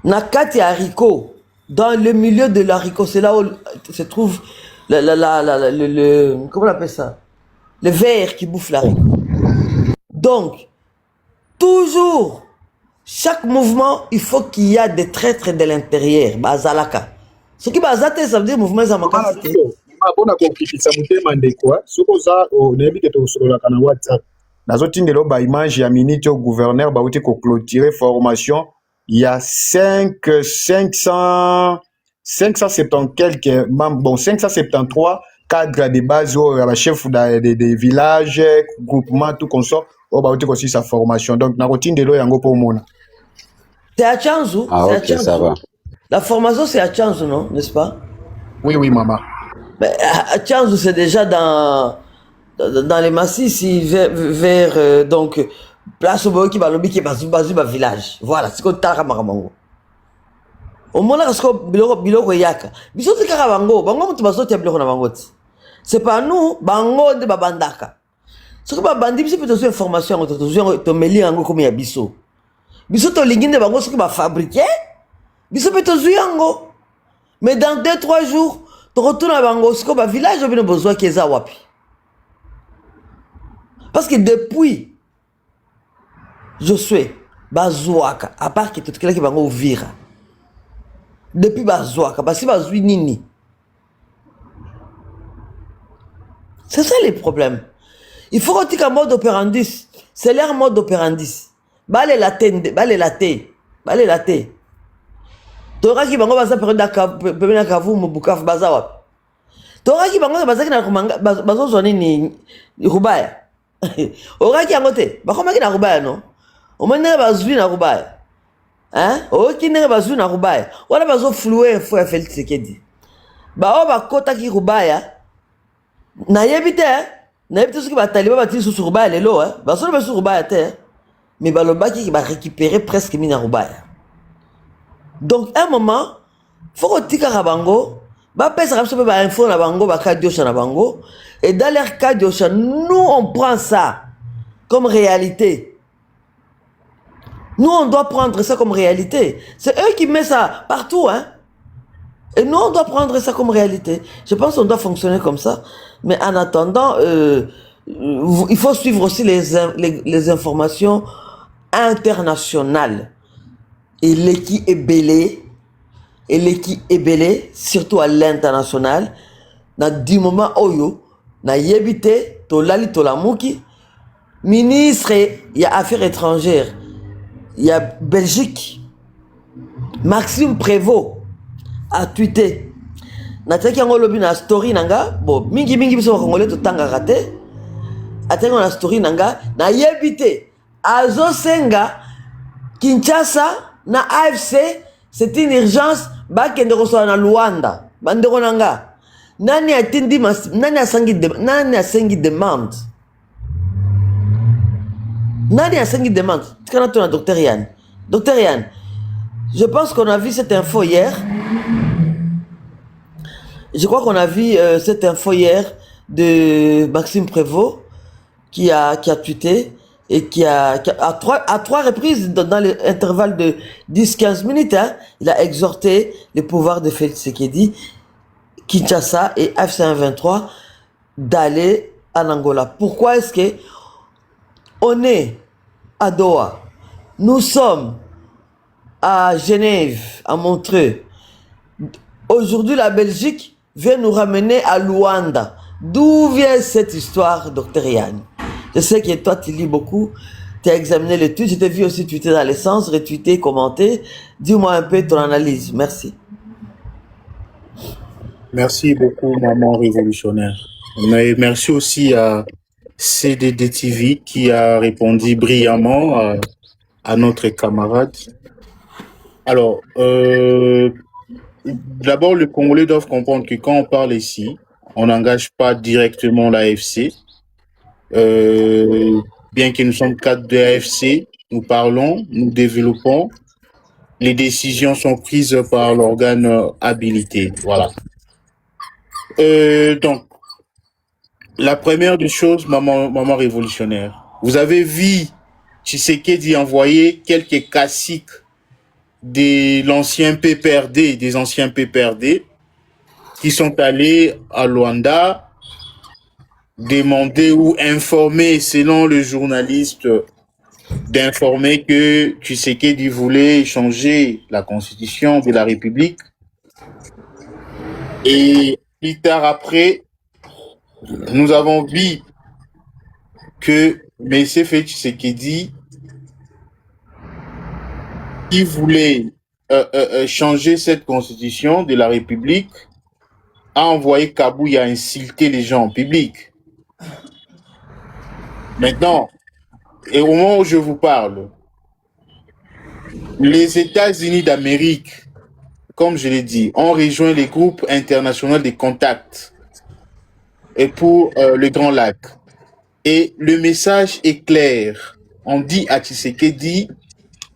na kati haricot, dans le milieu de l'haricot, c'est là où se trouve le comment on appelle ça, le ver qui bouffe l'haricot. Donc toujours chaque mouvement il faut qu'il y a des traîtres de l'intérieur bazalaka. Ce qui bazate ça veut dire mouvement ça makasi. Bon a compris ça mutema ndekwa sokoza onebi ke to solo kana WhatsApp. Nazotindelo ba image ya minute au gouverneur ba uti ko clôturer formation il y a 570 quelques membres, bon 573 cadres de base au chef des villages groupement tout consort au ba uti ko sa formation. Donc nazotindelo yango pour mona. C'est à Chanzu. Ah ok, ça va. La formation c'est à Chanzu, non, n'est-ce pas? Oui maman. Mais à Chanzu c'est déjà dans les massifs vers donc place au qui va lobby qui bazu village. Voilà, c'est comme Taramamango. Au moment là parce que biloko yaka. Biso te karabango, bango mutu baso te biloko na bango. C'est pas nous, bango de babandaka. Ce que babandi biso peut te information te meli yango comme ya biso. Biso to lingine bango ce que ba fabriquer. Biso peut te yango. Mais dans 2-3 jours, tu retournes à bango ce que ba village a besoin keza wapi. Parce que depuis Josué, Bazouaka, à part que tout le monde qui va vira. Depuis Bazouaka, parce que Bazoui Nini. C'est ça les problèmes. Il faut qu'on dise qu'un mode opérandis, c'est leur mode opérandis. Balé la thé. Tora qui va baza perda kavu mubukaf bazawa. Tora qui va baza na kumanga bazo zoni ni rubaya. Oraki yangote bakomaki na rubaya no omene bazwi na rubaya hein oki ndenge bazwi na rubaya wala bazo flouer info ya Félix Tshisekedi ba bakota ki rubaya na yebite soki bataliba batili su rubaya lelo hein baso ba su rubaya te mais balobaki ki ba récupérer presque mina rubaya. Donc à un moment faut kotika rabango ba pesa rapso ba info na bango ba kadiosha na bango. Et dans leur cas, nous on prend ça comme réalité. Nous, on doit prendre ça comme réalité. C'est eux qui mettent ça partout, hein. Et nous, on doit prendre ça comme réalité. Je pense qu'on doit fonctionner comme ça. Mais en attendant, il faut suivre aussi les informations internationales. Et l'équipe est belée. Et l'équipe est belée, surtout à l'international. Dans du moment où na yebité, tolali tolamuki, ministre, il y a affaires étrangères, il y a Belgique, Maxime Prévost a tweeté. Nataki yango lobi na story nanga, bon, mingi biso congolais to tanga raté. Ataki na story nanga, na yebité, azo senga, Kinshasa, na AFC, c'est une urgence, bakende recevoir na Luanda, bandeko nanga. Nani a sengi demande. Nani a sengi demande. Quand on a Dr Yann. Dr Yann, je pense qu'on a vu cette info hier. Je crois qu'on a vu cette info hier de Maxime Prévost qui a tweeté et qui a à trois reprises dans l'intervalle de 10-15 minutes, hein, il a exhorté les pouvoirs de Félix Tshisekedi, Kinshasa et FC123 d'aller en Angola. Pourquoi est-ce que on est à Doha, nous sommes à Genève, à Montreux. Aujourd'hui, la Belgique vient nous ramener à Luanda. D'où vient cette histoire, Dr Yann? Je sais que toi, tu lis beaucoup, tu as examiné l'étude, je t'ai vu aussi tweeter dans les sens, retweeter, commenter. Dis-moi un peu ton analyse. Merci. Merci beaucoup, maman révolutionnaire. Mais merci aussi à CDD TV qui a répondu brillamment à notre camarade. Alors, d'abord, les Congolais doivent comprendre que quand on parle ici, on n'engage pas directement l'AFC. Bien que nous sommes cadres de l'AFC, nous parlons, nous développons. Les décisions sont prises par l'organe habilité. Voilà. Donc, la première des choses, maman révolutionnaire, vous avez vu Tshisekedi envoyer quelques classiques de l'ancien PPRD, des anciens PPRD, qui sont allés à Luanda demander ou informer, selon le journaliste, d'informer que Tshisekedi voulait changer la constitution de la République. Et plus tard après, nous avons vu que M. Félix Tshisekedi, qui voulait changer cette constitution de la République, a envoyé Kabouya insulter les gens en public. Maintenant, et au moment où je vous parle, les États-Unis d'Amérique, comme je l'ai dit, ont rejoint les groupes internationaux de contacts et pour le Grand Lac. Et le message est clair. On dit à Tshisekedi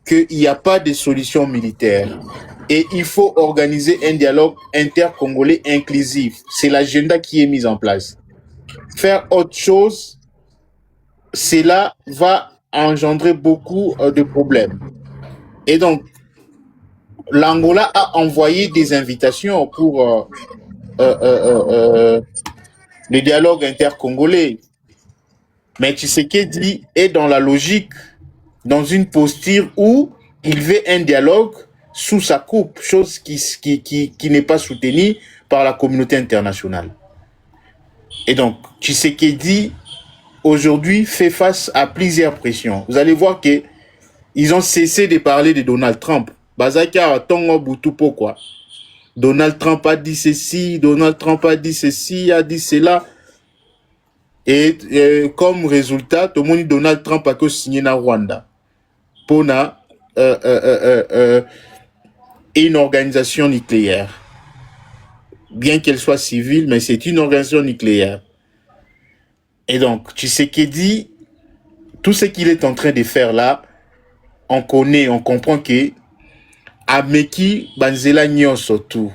qu'il n'y a pas de solution militaire. Et il faut organiser un dialogue intercongolais inclusif. C'est l'agenda qui est mis en place. Faire autre chose, cela va engendrer beaucoup de problèmes. Et donc, l'Angola a envoyé des invitations pour le dialogue intercongolais. Mais Tshisekedi est dans la logique, dans une posture où il veut un dialogue sous sa coupe, chose qui n'est pas soutenue par la communauté internationale. Et donc, Tshisekedi, aujourd'hui, fait face à plusieurs pressions. Vous allez voir qu'ils ont cessé de parler de Donald Trump. Bazaka Tongo Boutou, pourquoi? Donald Trump a dit ceci, Donald Trump a dit ceci, a dit cela. Et comme résultat, tout le monde dit Donald Trump a que signé na Rwanda pour une organisation nucléaire. Bien qu'elle soit civile, mais c'est une organisation nucléaire. Et donc, Tshisekedi, tout ce qu'il est en train de faire là, on connaît, on comprend que Ameki Banzela Nyonso tout.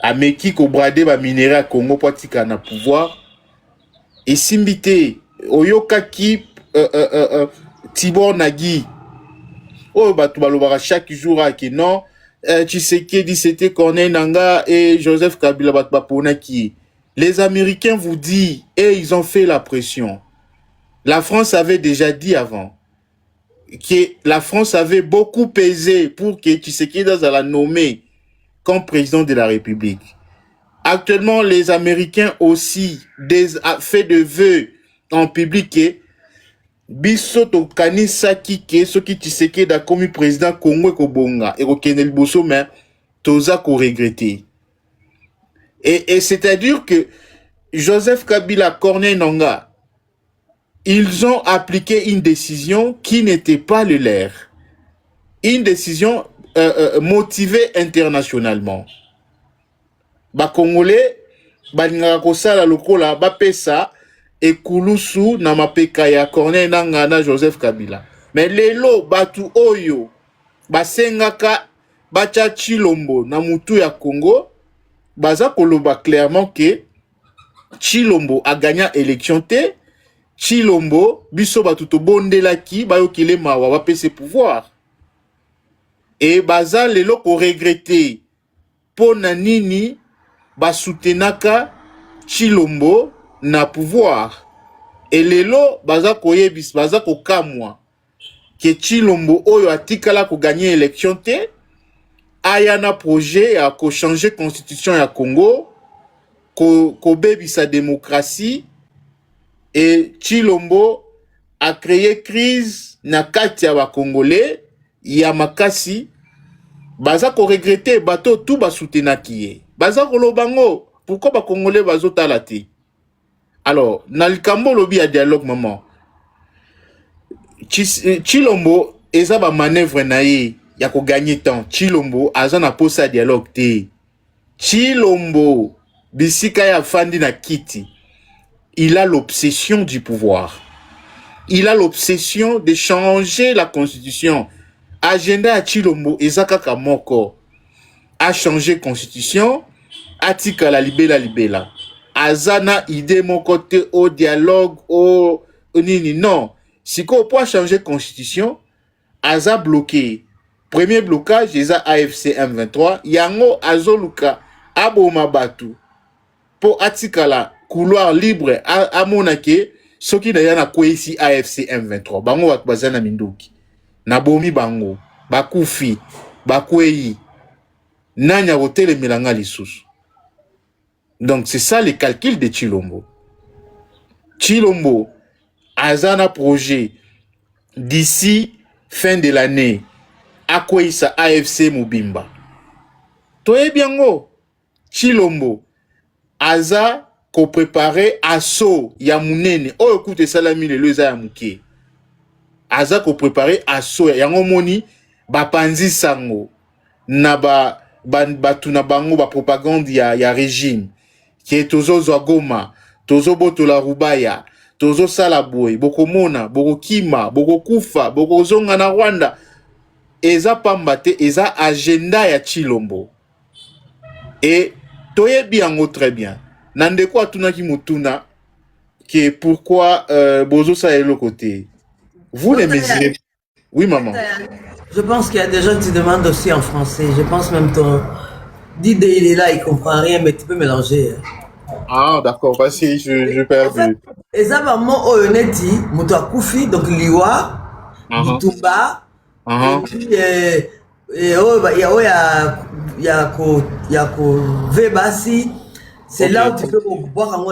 Ameki Kobrade ba minéraux à Congo Patika na pouvoir. Et Simbité, Oyoka ki Tibor Nagi, Oh, bato balobaka chaque jour que non, Tshisekedi c'était Corneille Nangaa et Joseph Kabila bato bapona qui. Les Américains vous disent, et ils ont fait la pression. La France avait déjà dit avant que la France avait beaucoup pesé pour que Tshisekedi soit nommé comme président de la République. Actuellement, les Américains aussi fait de vœux en public que biso to kanisa kike soki Tshisekedi a commis président Congo Kobonga et Kenel Bosso mais toza ko regretter. Et c'est-à-dire que Joseph Kabila, Corneille Nangaa, ils ont appliqué une décision qui n'était pas le leur. Une décision motivée internationalement. Ba Congolais, balingaka kosala lokola bapesa ekulusu na mapeka ya Corneille Nangaa na Joseph Kabila. Mais lelo batu oyo basengaka bacha Chilombo na mutu ya Congo, baza koloba clairement que Chilombo a gagné l'élection te, Chilombo biso batu to bondelaki bayokile mawa bapese pouvoir. Et baza lelo ko regretter pona nini basoutenaka Chilombo na pouvoir. Et lelo baza koyebis baza ko kamwa que Chilombo oyo atikala ko gagner élection te, ayana projet ya ko changer constitution ya Congo, ko bébi sa démocratie, et Chilombo a créé crise na kati ya ba Congolais ya makasi. Baza ko regretter bato tout ba soutenaki ye. Baza ko lobango pourquoi ba Congolais bazo talati. Alors, na likambo lobi ya dialogue maman. Chilombo eza ba manœuvre na ye ya ko gagner temps. Chilombo aza na posa dialogue te. Chilombo bisika ya fandi na kiti. Il a l'obsession du pouvoir. Il a l'obsession de changer la constitution. Agenda ya Chilombo eza kaka moko. A changer constitution, atika la libela. Azana idée moko te au dialogue au nini non. Si ko po changer constitution, aza bloqué. Premier blocage eza AFC M23, yango azoluka aboma batu. Po atika la couloir libre à monake soki na yana kwesi AFC M23 bango watu bazana minduki na bomi bango bakufi bakwei nanya hôtel milanga lisusu. Donc c'est ça le calcul de Chilombo. Chilombo azana projet d'ici fin de l'année akwesa AFC Mobimba. Toye biango Chilombo aza ko préparer assaut ya munene o écoute salami le leza ya muke aza ko préparer assaut ya ngomoni ba panzi sango na batu na bango ba propagande ya régime qui tozo zwa Goma tozo botola Rubaya tozo sala boy bokomona bokokima bokokufa bokozonga na Rwanda eza pambate eza agenda ya Chilombo. Et toyebi yango très bien. Nandeko atunaki mutuna que pourquoi bozo sa est le côté. Vous les mesurez. Oui maman. Je pense qu'il y a des gens qui demandent aussi en français. Je pense même ton Dide il est là, il comprend rien, mais tu peux mélanger. Ah d'accord, vas-y, je perds. En fait, exactement Oyoneti, Mutu Akufi, donc Liwa, Mutumba, et puis il y a Vebasi. C'est là où tu peux voir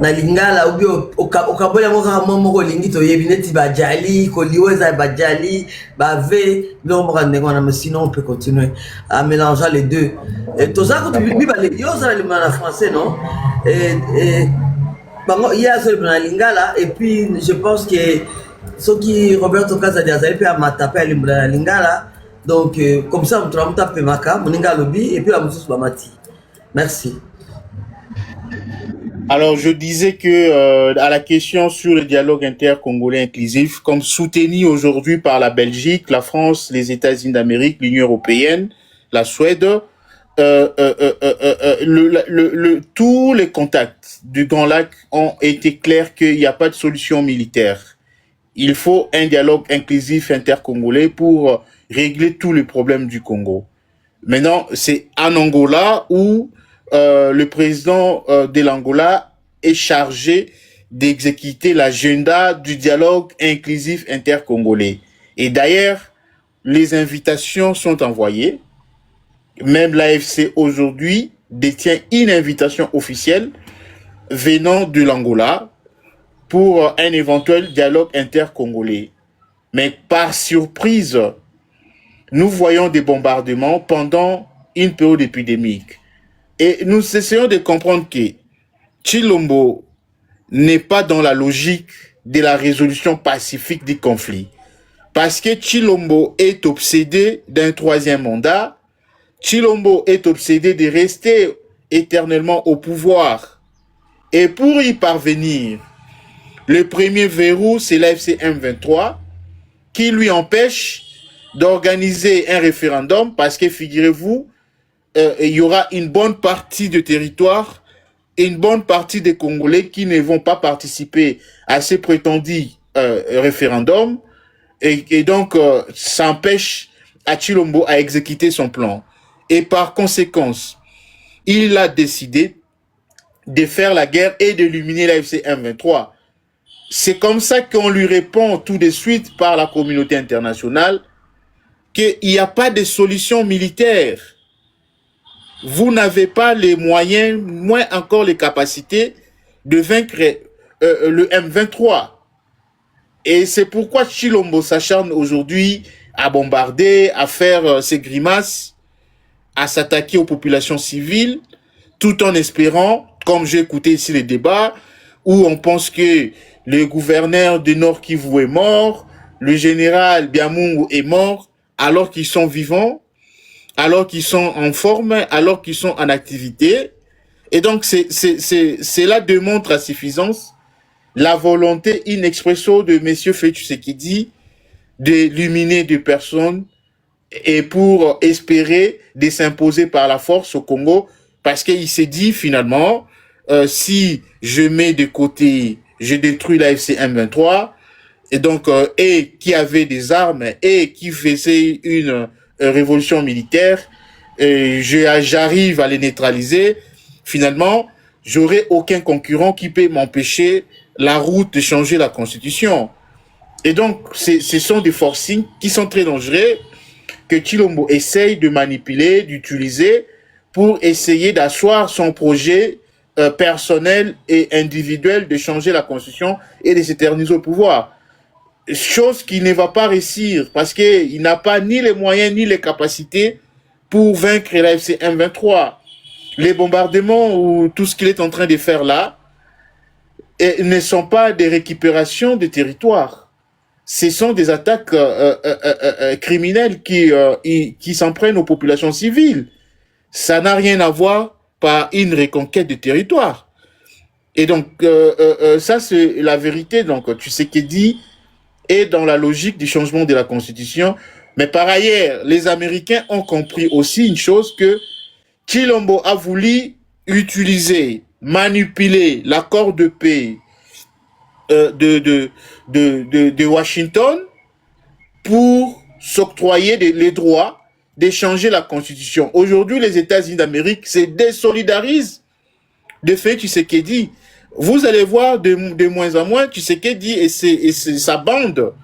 na lingala ou bien au kabola moko lingi to yebineti bajali ko liweza bajali ba ve non mais sinon on peut continuer à mélanger les deux. Et tout ça quand tu bi ba les yo ça le en français non et bango il y a seul na lingala et puis je pense que ceux qui Roberto Casadias peut à mataper à lingala donc comme ça on tra taper maka moninga lobi et puis la mususu ba mati. Merci. Alors, je disais que à la question sur le dialogue intercongolais inclusif, comme soutenu aujourd'hui par la Belgique, la France, les États-Unis d'Amérique, l'Union européenne, la Suède, tous les contacts du Grand Lac ont été clairs qu'il n'y a pas de solution militaire. il faut un dialogue inclusif intercongolais pour régler tous les problèmes du Congo. Maintenant, c'est en Angola où le président de l'Angola est chargé d'exécuter l'agenda du dialogue inclusif intercongolais. Et d'ailleurs, les invitations sont envoyées. Même l'AFC aujourd'hui détient une invitation officielle venant de l'Angola pour un éventuel dialogue intercongolais. Mais par surprise, nous voyons des bombardements pendant une période épidémique. Et nous essayons de comprendre que Tshilombo n'est pas dans la logique de la résolution pacifique du conflit. Parce que Tshilombo est obsédé d'un troisième mandat, Tshilombo est obsédé de rester éternellement au pouvoir. Et pour y parvenir, le premier verrou, c'est l'AFC M23, qui lui empêche d'organiser un référendum parce que, figurez-vous, il y aura une bonne partie de territoire et une bonne partie des Congolais qui ne vont pas participer à ces prétendus référendums et donc ça empêche à Tshilombo à exécuter son plan. Et par conséquence, il a décidé de faire la guerre et d'éliminer l'AFC M23. C'est comme ça qu'on lui répond tout de suite par la communauté internationale qu'il n'y a pas de solution militaire. Vous n'avez pas les moyens, moins encore les capacités de vaincre le M23. Et c'est pourquoi Tshilombo s'acharne aujourd'hui à bombarder, à faire ses grimaces, à s'attaquer aux populations civiles, tout en espérant, comme j'ai écouté ici les débats, où on pense que le gouverneur du Nord Kivu est mort, le général Biamungu est mort, alors qu'ils sont vivants, alors qu'ils sont en forme, alors qu'ils sont en activité. Et donc, cela démontre à suffisance la volonté in expresso de M. Félix Tshisekedi d'éliminer des personnes et pour espérer de s'imposer par la force au Congo, parce qu'il s'est dit finalement, si je mets de côté, je détruis l'AFC M23, et donc, et qui avait des armes, et qui faisait une révolution militaire, et j'arrive à les neutraliser, finalement, j'aurai aucun concurrent qui peut m'empêcher la route de changer la constitution. Et donc, ce sont des forcings qui sont très dangereux, que Tshilombo essaye de manipuler, d'utiliser pour essayer d'asseoir son projet personnel et individuel de changer la constitution et de s'éterniser au pouvoir. Chose qui ne va pas réussir parce qu'il n'a pas ni les moyens ni les capacités pour vaincre l'AFC M23. Les bombardements ou tout ce qu'il est en train de faire là ne sont pas des récupérations de territoire. Ce sont des attaques criminelles qui s'en prennent aux populations civiles. Ça n'a rien à voir par une reconquête de territoire. Et donc, ça c'est la vérité. Donc, Tshisekedi est dans la logique du changement de la Constitution. Mais par ailleurs, les Américains ont compris aussi une chose, que Tshilombo a voulu utiliser, manipuler l'accord de paix de Washington pour s'octroyer les droits d'échanger la Constitution. Aujourd'hui, les États-Unis d'Amérique se désolidarisent de Félix Tshisekedi. Vous allez voir de moins en moins Tshisekedi et sa bande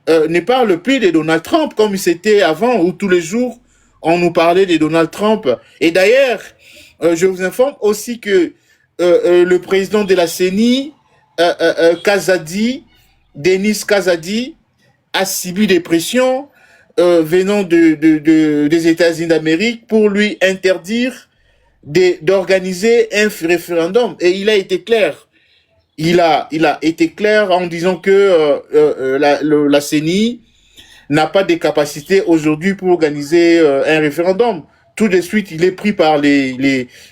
ne parlent plus de Donald Trump comme c'était avant, où tous les jours on nous parlait de Donald Trump. Et d'ailleurs, je vous informe aussi que le président de la CENI, Kazadi, Denis Kazadi, a subi des pressions venant des États-Unis d'Amérique pour lui interdire d'organiser un référendum. Et il a été clair. Il a été clair en disant que la CENI n'a pas de capacité aujourd'hui pour organiser un référendum. Tout de suite, il est pris par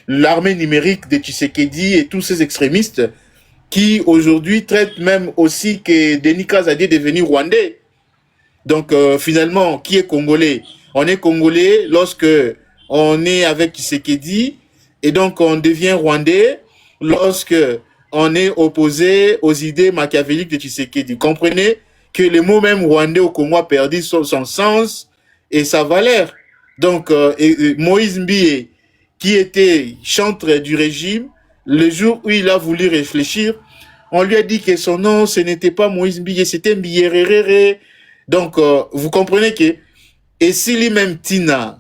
l'armée numérique de Tshisekedi et tous ces extrémistes qui aujourd'hui traitent même aussi que Denis Kazadi est devenu rwandais. Donc finalement, qui est congolais? On est congolais lorsque on est avec Tshisekedi et donc on devient rwandais lorsque on est opposé aux idées machiavéliques de Tshisekedi. Comprenez? que le mot même rwandais au Congo a perdu son sens et sa valeur. Donc, Moïse Mbié, qui était chantre du régime, le jour où il a voulu réfléchir, on lui a dit que son nom, ce n'était pas Moïse Mbié, c'était Mbiyerere. Donc, vous comprenez que, et si lui-même Tina,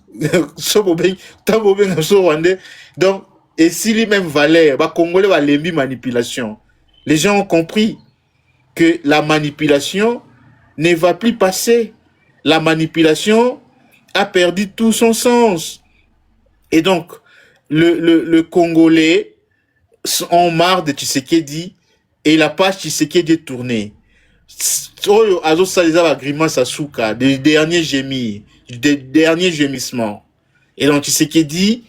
donc, et si lui-même Valère, Congolais va l'embi manipulation. Les gens ont compris que la manipulation ne va plus passer. La manipulation a perdu tout son sens. Et donc, le Congolais ont marre de Tshisekedi et la page Tshisekedi est tournée. Des derniers gémissements. Et donc Tshisekedi,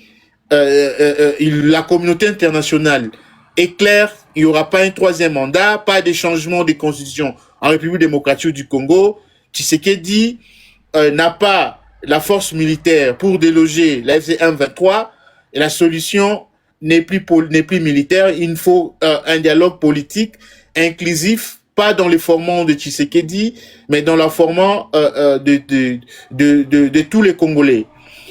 la communauté internationale est claire, il n'y aura pas un troisième mandat, pas de changement de constitution en République démocratique du Congo. Tshisekedi n'a pas la force militaire pour déloger la FC 1-23 et la solution n'est plus militaire. Il faut un dialogue politique inclusif, pas dans le format de Tshisekedi, mais dans le format de tous les Congolais.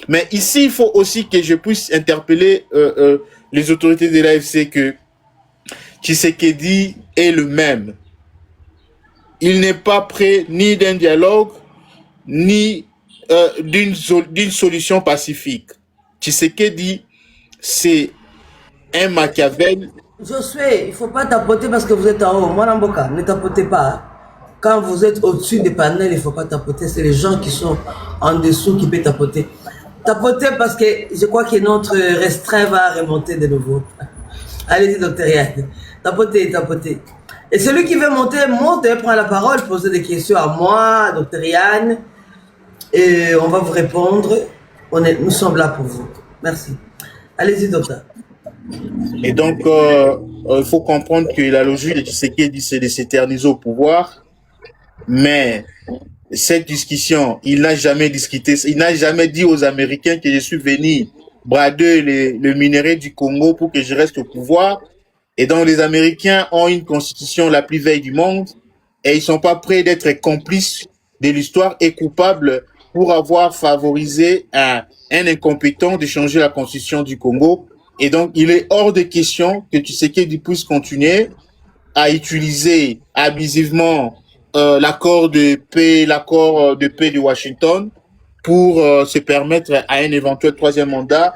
Mais ici, il faut aussi que je puisse interpeller les autorités de l'AFC que Tshisekedi est le même. Il n'est pas prêt ni d'un dialogue, ni d'une solution pacifique. Tshisekedi, c'est un Machiavel. Josué, il ne faut pas tapoter parce que vous êtes en haut. Moi, Namboka, ne tapotez pas. Quand vous êtes au-dessus des panels, il ne faut pas tapoter. C'est les gens qui sont en dessous qui peuvent tapoter. Tapotez parce que je crois que notre restreint va remonter de nouveau. Allez-y, docteur Yann. Tapotez, tapotez. Et celui qui veut monter, monte et prend la parole, posez des questions à moi, docteur Yann. Et on va vous répondre. Nous sommes là pour vous. Merci. Allez-y, docteur. Et donc, il faut comprendre que la logique de Tshisekedi, c'est de s'éterniser au pouvoir. Mais cette discussion, il n'a jamais discuté, il n'a jamais dit aux Américains que je suis venu brader le minerai du Congo pour que je reste au pouvoir. Et donc, les Américains ont une constitution la plus vieille du monde et ils sont pas prêts d'être complices de l'histoire et coupables pour avoir favorisé un incompétent de changer la constitution du Congo. Et donc, il est hors de question que Tshisekedi puisse continuer à utiliser abusivement l'accord de paix de Washington pour se permettre à un éventuel troisième mandat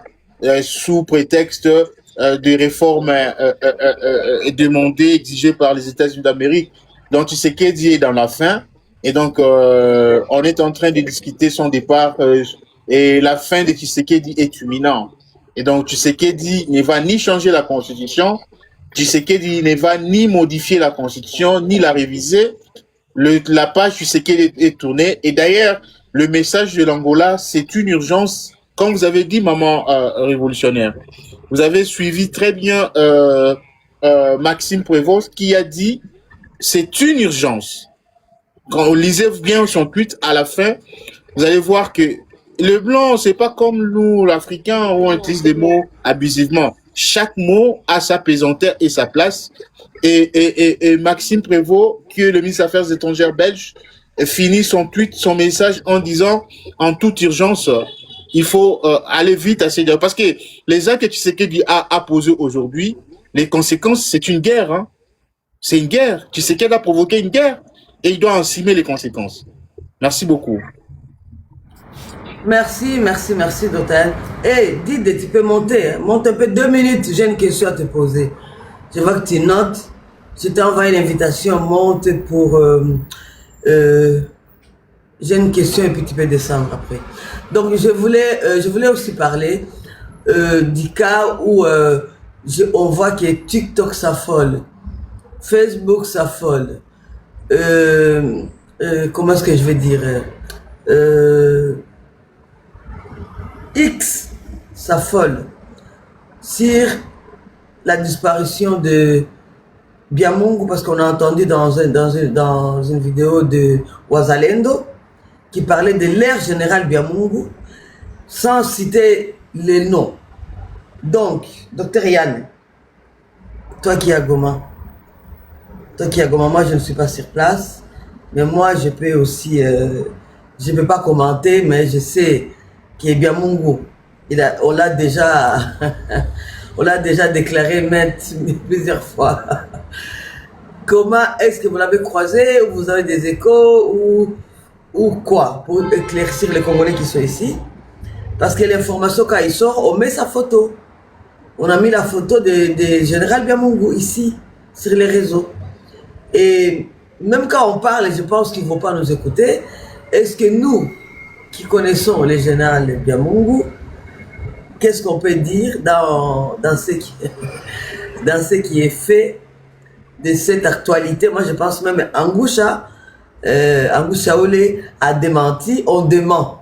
sous prétexte de réformes demandées, exigées par les États-Unis d'Amérique. Donc Tshisekedi est dans la fin et donc on est en train de discuter son départ et la fin de Tshisekedi est imminente. Et donc Tshisekedi ne va ni changer la constitution, Tshisekedi ne va ni modifier la constitution, ni la réviser. La page Tshisekedi est tournée. Et d'ailleurs, le message de l'Angola, c'est une urgence. Comme vous avez dit, maman révolutionnaire, vous avez suivi très bien Maxime Prévost qui a dit c'est une urgence. Quand vous lisez bien son tweet, à la fin, vous allez voir que le blanc, c'est pas comme nous, l'Africain, où on utilise des mots abusivement. Chaque mot a sa pesanteur et sa place. Et Maxime Prévost, qui est le ministre des Affaires étrangères belge, finit son tweet, son message en disant, en toute urgence, il faut aller vite à ces dialogues. Parce que les actes que Tshisekedi a posés aujourd'hui, les conséquences, c'est une guerre. Hein. C'est une guerre. Tshisekedi a provoqué une guerre et il doit en assumer les conséquences. Merci beaucoup. Merci, docteur. Hey, dites, tu peux monter. Monte un peu, 2 minutes, j'ai une question à te poser. Je vois que tu notes. Je t'ai envoyé l'invitation, monte pour... j'ai une question et puis tu peux descendre après. Donc, je voulais aussi parler du cas où on voit que TikTok s'affole, Facebook s'affole. Comment est-ce que je vais dire X s'affole sur la disparition de Biamungu parce qu'on a entendu dans une vidéo de Wazalendo qui parlait de l'ère générale Biamungu sans citer les noms. Donc, docteur Yann, toi qui es à Goma, moi je ne suis pas sur place, Mais moi, je peux aussi, je peux pas commenter, mais je sais qu'il est bien Mungu. On l'a déjà, on l'a déjà déclaré plusieurs fois. Comment est-ce que vous l'avez croisé, ou vous avez des échos, ou quoi, pour éclaircir les Congolais qui sont ici? Parce que l'information, quand il sort, on met sa photo. On a mis la photo de Général Biamungu ici, sur les réseaux. Et même quand on parle, je pense qu'ils ne vont pas nous écouter, est-ce que nous, qui connaissons le général Biamungu, qu'est-ce qu'on peut dire dans ce qui est fait de cette actualité? Moi, je pense même Angusha Ole a démenti, on demande.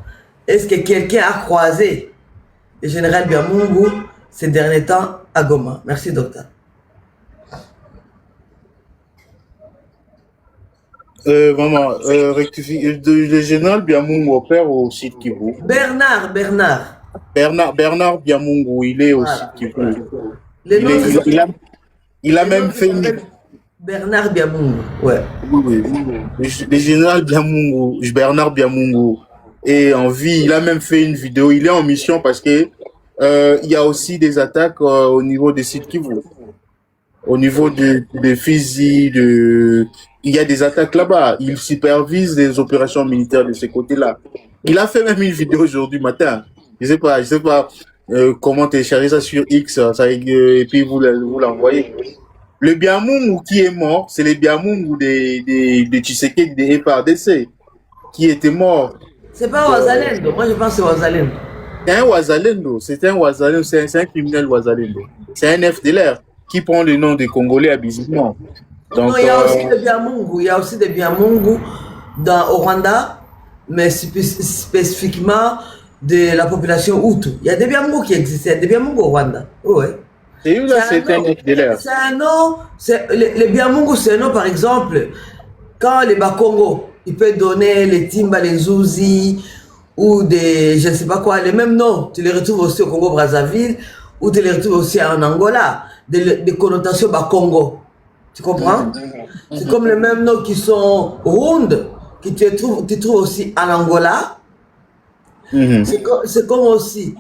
Est-ce que quelqu'un a croisé le général Biamungu ces derniers temps à Goma? Merci, docteur. Maman, rectifie, le général Biamungu opère au site Kivu. Bernard Biamungu, il est au site Kivu. Il a même fait une... Bernard Biamungu, ouais. Oui. Le général Biamungu, Bernard Biamungu est en vie. Il a même fait une vidéo. Il est en mission parce que il y a aussi des attaques au niveau des sites Kivu. Au niveau de Fizi, il y a des attaques là-bas. Il supervise les opérations militaires de ce côté-là. Il a fait même une vidéo aujourd'hui matin. Je sais pas comment télécharger ça sur X, et puis vous l'envoyez. Le Biamungu qui est mort, c'est le Biamungu de Tshisekedi de FARDC qui était mort. C'est pas Ouazalendo, moi je pense que c'est Ouazalendo. C'est un Ouazalendo, c'est un criminel Ouazalendo. C'est un FDLR qui prend le nom des Congolais abusivement. Donc, non, il y a aussi des Biamungu au Rwanda, mais spécifiquement de la population Hutu. Il y a des Biamungu qui existent, il y a des Biamungu au Rwanda. Ouais. C'est un FDLR. C'est un nom, les Biamungu, c'est un nom, par exemple, quand les Bakongo, ils peuvent donner les Timba, les Zouzi, ou des, je ne sais pas quoi, les mêmes noms, tu les retrouves aussi au Congo-Brazzaville, ou tu les retrouves aussi en Angola, des connotations Bakongo. Tu comprends? C'est comme les mêmes noms qui sont rondes, que tu trouves aussi en Angola. C'est comme aussi...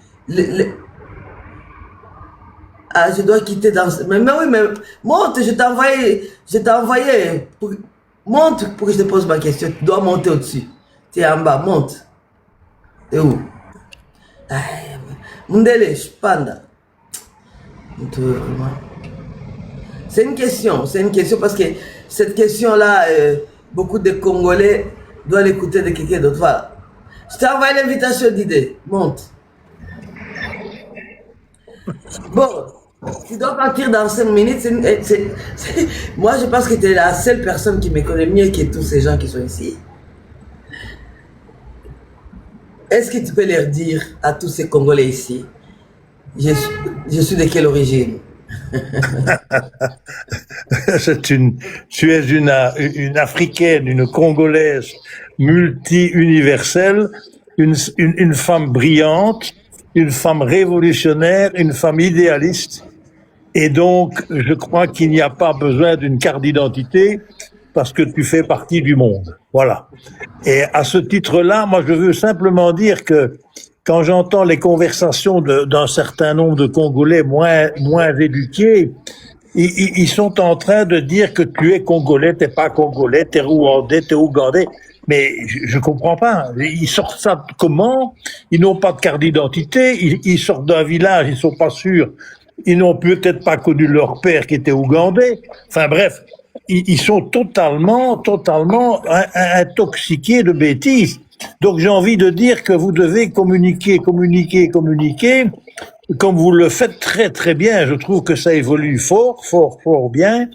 Ah, je dois quitter dans... Mais oui, mais monte, je t'ai envoyé. Monte pour que je te pose ma question. Tu dois monter au-dessus. Tu es en bas, monte. T'es où? Mundele, Panda. C'est une question parce que cette question-là, beaucoup de Congolais doivent l'écouter de quelqu'un d'autre. Voilà. Je t'ai envoyé l'invitation d'idée. Monte. Bon, tu dois partir dans 5 minutes. Moi, je pense que tu es la seule personne qui me connaît mieux que tous ces gens qui sont ici. Est-ce que tu peux leur dire à tous ces Congolais ici, je suis de quelle origine? Tu es une Africaine, une Congolaise multi-universelle, une femme brillante, une femme révolutionnaire, une femme idéaliste. Et donc, je crois qu'il n'y a pas besoin d'une carte d'identité parce que tu fais partie du monde. Voilà. Et à ce titre-là, moi, je veux simplement dire que quand j'entends les conversations d'un certain nombre de Congolais moins éduqués, ils sont en train de dire que tu es Congolais, t'es pas Congolais, t'es Rwandais, t'es Ougandais. Mais je comprends pas. Ils sortent ça comment? Ils n'ont pas de carte d'identité. Ils sortent d'un village, ils sont pas sûrs. Ils n'ont peut-être pas connu leur père qui était ougandais. Enfin bref, ils sont totalement intoxiqués de bêtises. Donc j'ai envie de dire que vous devez communiquer, comme vous le faites très très bien. Je trouve que ça évolue fort bien.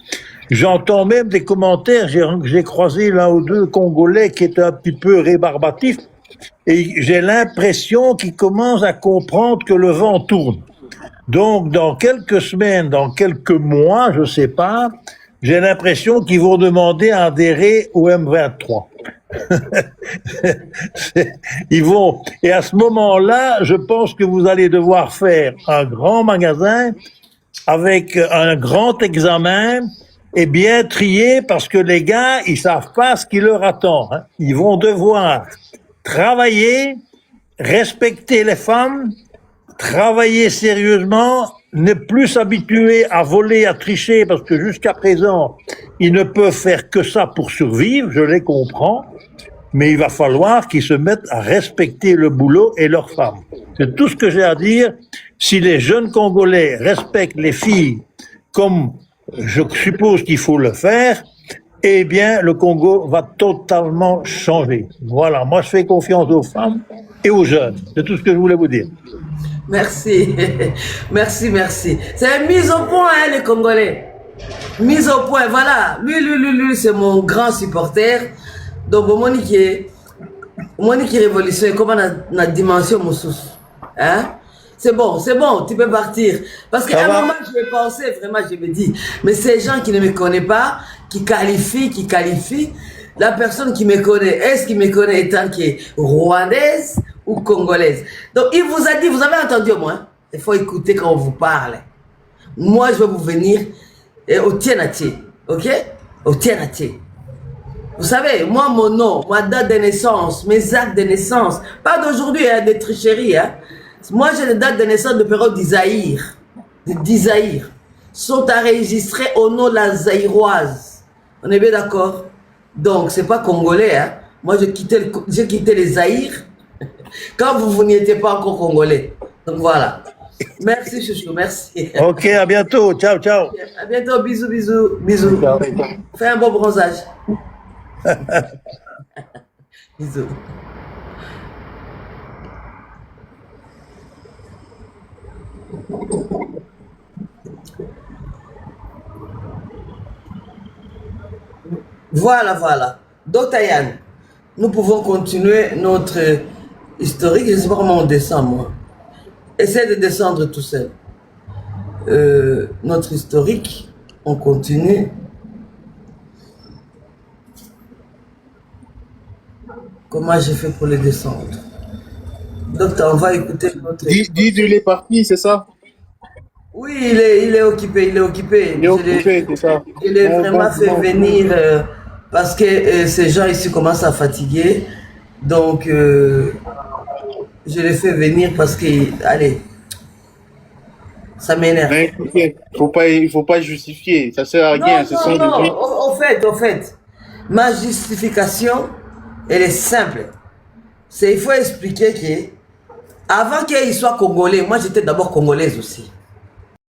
J'entends même des commentaires, j'ai croisé l'un ou deux Congolais qui étaient un petit peu rébarbatifs et j'ai l'impression qu'ils commencent à comprendre que le vent tourne. Donc dans quelques semaines, dans quelques mois, je sais pas, j'ai l'impression qu'ils vont demander à adhérer au M23. Ils vont, et à ce moment-là, je pense que vous allez devoir faire un grand magasin avec un grand examen est bien trié parce que les gars, ils savent pas ce qui leur attend. Hein. Ils vont devoir travailler, respecter les femmes, travailler sérieusement, ne plus s'habituer à voler, à tricher, parce que jusqu'à présent, ils ne peuvent faire que ça pour survivre, je les comprends, mais il va falloir qu'ils se mettent à respecter le boulot et leurs femmes. C'est tout ce que j'ai à dire. Si les jeunes Congolais respectent les filles comme je suppose qu'il faut le faire, eh bien, le Congo va totalement changer. Voilà, moi je fais confiance aux femmes et aux jeunes. C'est tout ce que je voulais vous dire. Merci. Merci, merci. C'est mise au point, hein, les Congolais. Mise au point, voilà. Lui, c'est mon grand supporter. Donc, Monique révolution, comme la dimension Moussous. Hein? C'est bon, tu peux partir. Parce qu'à un moment, je vais penser, vraiment, je me dis, mais ces gens qui ne me connaissent pas, qui qualifient, la personne qui me connaît, est-ce qu'il me connaît étant qui est rwandaise ou congolaise? Donc, il vous a dit, vous avez entendu au moins, il faut écouter quand on vous parle. Moi, je vais vous venir au Tienatier, ok? Au Tienatier. Vous savez, moi, mon nom, ma date de naissance, mes actes de naissance, pas d'aujourd'hui, hein, de tricherie, hein. Moi, j'ai les dates de naissance de période d'Isaïr, sont enregistrées au nom de la Zaïroise. On est bien d'accord? Donc, c'est pas congolais, hein. Moi, j'ai quitté les Zaïr quand vous n'y étiez pas encore congolais. Donc, voilà. Merci, chouchou, merci. Ok, à bientôt. Ciao, ciao. À bientôt, bisous. Fais un bon bronzage. Bisous. Voilà. Dotayan, nous pouvons continuer notre historique. Je ne sais pas comment on descend, moi. Essaye de descendre tout seul. Notre historique, on continue. Comment j'ai fait pour le descendre? Docteur, on va écouter notre... Dis-le est parti, c'est ça? Oui, il est occupé. Il est occupé, c'est ça. Je l'ai vraiment fait venir parce que ces gens ici commencent à fatiguer. Donc, je l'ai fait venir parce que, allez, ça m'énerve. Il faut pas justifier, ça sert à rien. Non, au fait, ma justification, elle est simple. Il faut expliquer que, avant qu'il soit congolais, moi j'étais d'abord congolaise aussi.